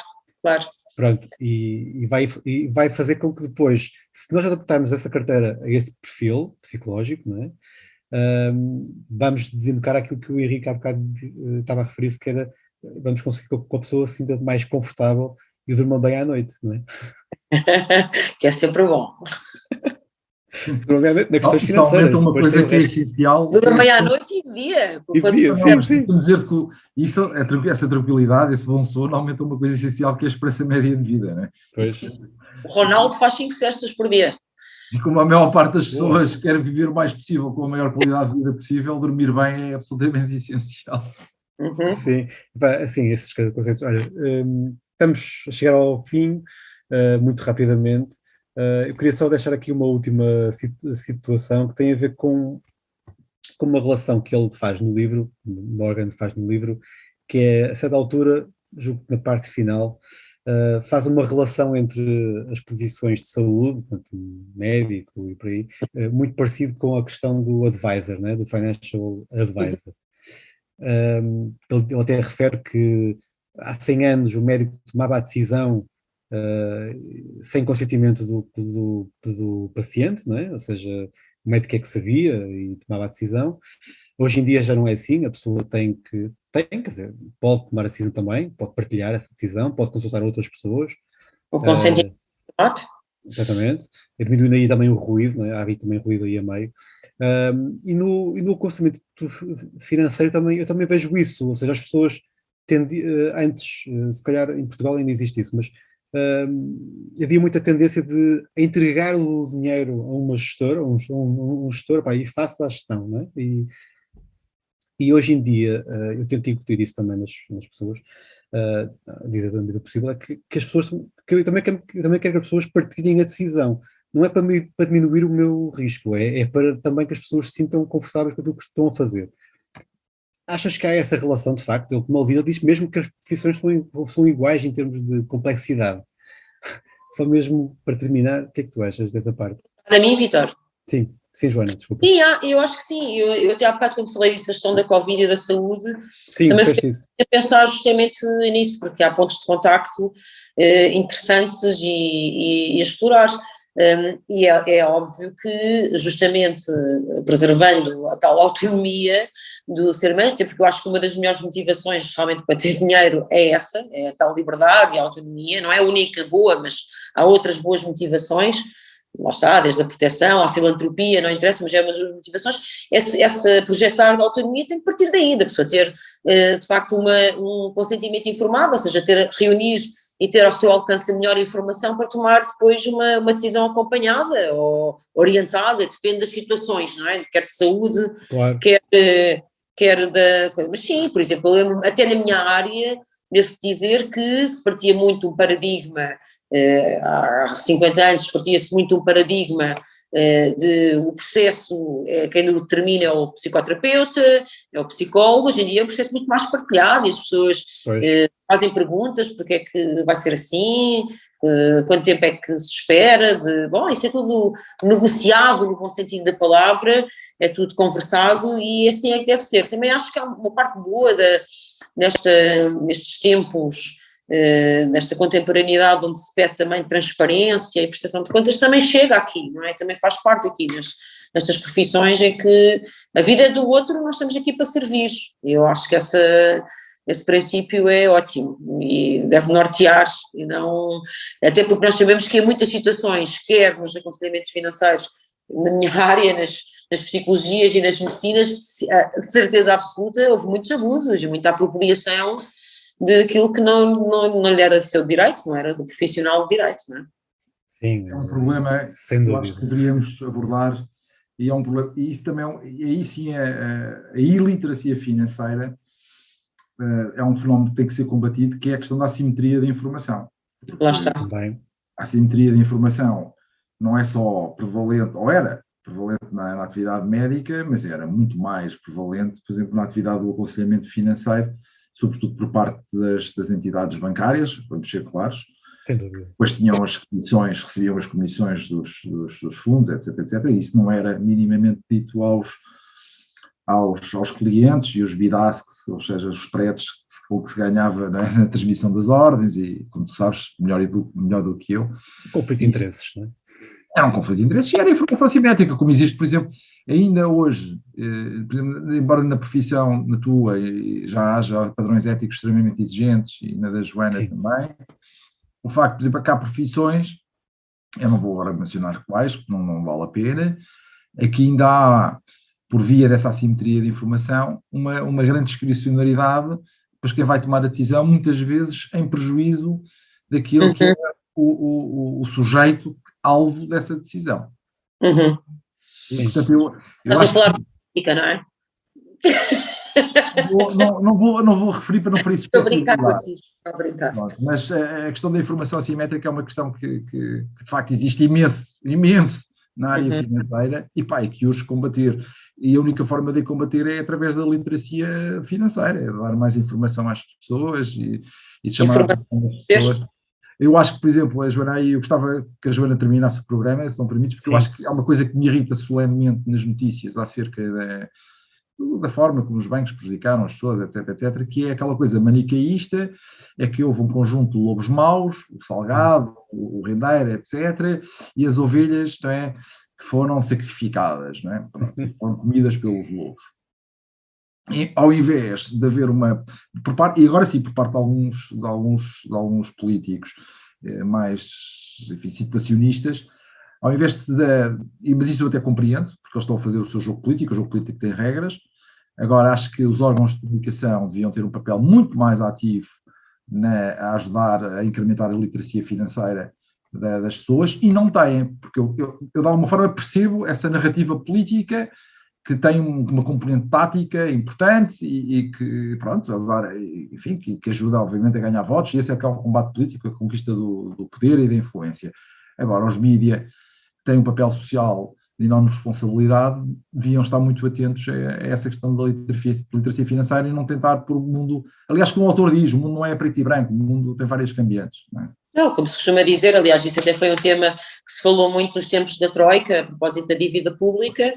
Pronto, e vai fazer com que depois, se nós adaptarmos essa carteira a esse perfil psicológico, não é? Vamos desembocar aquilo que o Henrique há bocado estava a referir-se, que era, vamos conseguir que a pessoa se sinta mais confortável e durma bem à noite, não é? Que é sempre bom. Provavelmente na questões financeiras. Uma coisa que é essencial. Durma bem à noite e de dia. Sim. Dizer que essa tranquilidade, esse bom sono, aumenta uma coisa essencial, que é a esperança média de vida, não é? Pois. O Ronaldo faz 5 cestas por dia. E como a maior parte das pessoas quer viver o mais possível, com a maior qualidade de vida possível, dormir bem é absolutamente essencial. Sim, assim, esses conceitos. Olha, estamos a chegar ao fim, muito rapidamente. Eu queria só deixar aqui uma última situação que tem a ver com uma relação que ele faz no livro, Morgan faz no livro, que é, a certa altura, julgo que na parte final, faz uma relação entre as profissões de saúde, portanto, médico e por aí, muito parecido com a questão do advisor, né, do financial advisor. Ele até refere que há 100 anos o médico tomava a decisão sem consentimento do paciente, não é? Ou seja, o médico é que sabia e tomava a decisão. Hoje em dia já não é assim, a pessoa quer dizer, pode tomar a decisão também, pode partilhar essa decisão, pode consultar outras pessoas. O consentimento. Exatamente. Diminuindo aí também o ruído, não é? Há também ruído aí a meio. E no aconselhamento financeiro eu também vejo isso, ou seja, as pessoas antes, se calhar em Portugal ainda existe isso, mas havia muita tendência de entregar o dinheiro a uma gestora, um gestor, e faça a gestão, não é? E hoje em dia, eu tento incutir isso também nas pessoas, à medida possível, é que as pessoas, eu também quero que as pessoas partilhem a decisão. Não é para diminuir o meu risco, é para também que as pessoas se sintam confortáveis com aquilo que estão a fazer. Achas que há essa relação, de facto? Ele, como ele diz mesmo que as profissões são iguais em termos de complexidade. Só mesmo para terminar, o que é que tu achas dessa parte? Para mim, Vitor. Sim, sim, Joana, desculpa. Sim, eu acho que sim. Eu até há bocado, quando falei disso, a questão da Covid e da saúde, sim, também fiquei a pensar justamente nisso, porque há pontos de contacto interessantes e a explorar. E é óbvio que, justamente preservando a tal autonomia do ser humano, até porque eu acho que uma das melhores motivações realmente para ter dinheiro é essa, é a tal liberdade e a autonomia, não é a única boa, mas há outras boas motivações. Lá está, desde a proteção à filantropia, não interessa, mas é uma das motivações, essa projetar da autonomia tem que partir daí, da pessoa ter, de facto, um consentimento informado, ou seja, reunir e ter ao seu alcance a melhor informação para tomar depois uma decisão acompanhada ou orientada, depende das situações, não é? Quer de saúde, claro. quer da... Mas sim, por exemplo, eu lembro, até na minha área, devo dizer que se partia muito um paradigma, há 50 anos partia-se muito um paradigma de o processo, quem o determina é o psicoterapeuta, é o psicólogo. Hoje em dia é um processo muito mais partilhado e as pessoas fazem perguntas, porque é que vai ser assim, quanto tempo é que se espera, bom, isso é tudo negociado no bom sentido da palavra, é tudo conversado e assim é que deve ser. Também acho que há uma parte boa nestes tempos, nesta contemporaneidade onde se pede também transparência e prestação de contas, também chega aqui, não é? Também faz parte aqui nestas profissões em que a vida é do outro, nós estamos aqui para servir. Eu acho que esse princípio é ótimo e deve nortear, e não, até porque nós sabemos que em muitas situações, quer nos aconselhamentos financeiros, na minha área, nas psicologias e nas medicinas, de certeza absoluta, houve muitos abusos e muita apropriação daquilo que não lhe era seu direito, não era do profissional de direito, não é? Sim, é um problema sem que eu acho que deveríamos abordar, e é um problema, e isso também, e aí sim a iliteracia financeira é um fenómeno que tem que ser combatido, que é a questão da assimetria da informação. Lá está. Também. A assimetria da informação não é só prevalente, ou era prevalente na atividade médica, mas era muito mais prevalente, por exemplo, na atividade do aconselhamento financeiro, sobretudo por parte das entidades bancárias, vamos ser claros. Sem dúvida. Depois tinham as comissões, recebiam as comissões dos fundos, etc. E isso não era minimamente dito aos clientes e os bidasques, ou seja, os spreads que se ganhava, né, na transmissão das ordens, e como tu sabes, melhor do que eu. Conflito de interesses, não é? Era um conflito de interesses e era informação assimétrica, como existe, por exemplo, ainda hoje, por exemplo, embora na profissão, na tua, já haja padrões éticos extremamente exigentes, e na da Joana Sim. também, o facto, por exemplo, que há profissões, eu não vou agora mencionar quais, porque não vale a pena, é que ainda há, por via dessa assimetria de informação, uma grande discricionariedade, pois quem vai tomar a decisão, muitas vezes, em prejuízo daquilo que é o sujeito alvo dessa decisão. Uhum. E, portanto, eu acho falar de política, não é? Não vou referir para não ferir Estou a brincar contigo. Mas a questão da informação assimétrica é uma questão que de facto existe imenso na área financeira e que hoje combater. E a única forma de combater é através da literacia financeira, é dar mais informação às pessoas e chamar as pessoas. Eu acho que, por exemplo, a Joana, eu gostava que a Joana terminasse o programa, se não permites, porque Sim. Eu acho que há uma coisa que me irrita solenemente nas notícias acerca da forma como os bancos prejudicaram as pessoas, etc., que é aquela coisa manicaísta, é que houve um conjunto de lobos maus, o salgado, o rendeiro, etc., e as ovelhas, não é, que foram sacrificadas, não é? Pronto, foram comidas pelos lobos. E, ao invés de haver e agora sim, por parte de alguns políticos mais, enfim, situacionistas, ao invés mas isso eu até compreendo, porque eles estão a fazer o seu jogo político tem regras. Agora acho que os órgãos de comunicação deviam ter um papel muito mais ativo a ajudar a incrementar a literacia financeira das pessoas, e não têm, porque eu de alguma forma percebo essa narrativa política que tem uma componente tática importante e que, pronto, agora, enfim, que ajuda, obviamente, a ganhar votos, e esse é que é o combate político, a conquista do poder e da influência. Agora, os mídias têm um papel social de enorme responsabilidade, deviam estar muito atentos a essa questão da literacia financeira e não tentar pôr o mundo... Aliás, como o autor diz, o mundo não é preto e branco, o mundo tem várias cambiantes, não é? Não, como se costuma dizer, aliás, isso até foi um tema que se falou muito nos tempos da Troika, a propósito da dívida pública,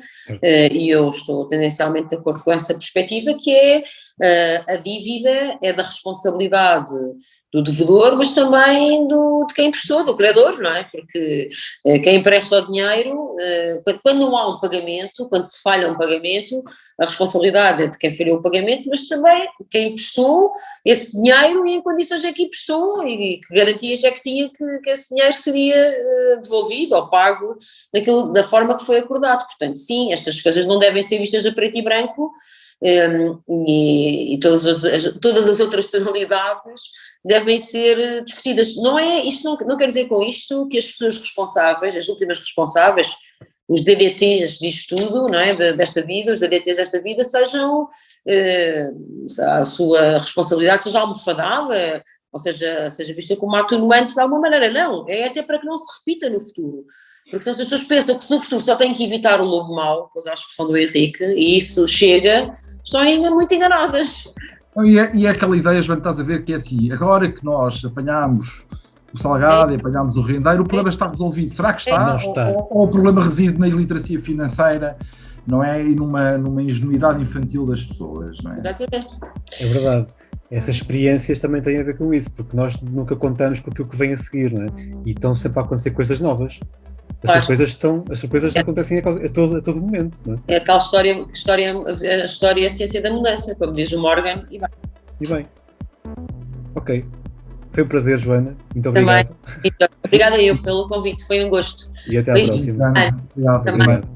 e eu estou tendencialmente de acordo com essa perspectiva, que é a dívida é da responsabilidade do devedor, mas também de quem emprestou, do credor, não é? Porque quem empresta o dinheiro, quando não há um pagamento, quando se falha um pagamento, a responsabilidade é de quem falhou o pagamento, mas também quem emprestou esse dinheiro e em condições é que emprestou e que garantias é que tinha que esse dinheiro seria devolvido ou pago da forma que foi acordado. Portanto, sim, estas coisas não devem ser vistas a preto e branco, e todas as outras tonalidades devem ser discutidas. Isto não quer dizer com isto que as pessoas responsáveis, as últimas responsáveis, os DDTs disto tudo, não é, desta vida, os DDTs desta vida, sejam, a sua responsabilidade seja almofadada, ou seja vista como atenuante de alguma maneira. Não, é até para que não se repita no futuro. Porque senão as pessoas pensam que se no futuro só tem que evitar o lobo mau, pois a expressão do Henrique, e isso chega, estão ainda muito enganadas. E é aquela ideia, Joana, estás a ver, que é assim, agora que nós apanhámos o salgado e apanhámos o rendeiro, o problema está resolvido. Será que está? Não está. Ou o problema reside na iliteracia financeira, não é? E numa ingenuidade infantil das pessoas, não é? Exatamente. É verdade. Essas experiências também têm a ver com isso, porque nós nunca contamos com aquilo que vem a seguir, não é? E estão sempre a acontecer coisas novas. As surpresas acontecem a todo momento, não é? É a tal história, a história é a ciência da mudança, como diz o Morgan, e bem. Ok. Foi um prazer, Joana. Muito obrigado. Também. Obrigada eu pelo convite, foi um gosto. E até à próxima. Obrigado. Também.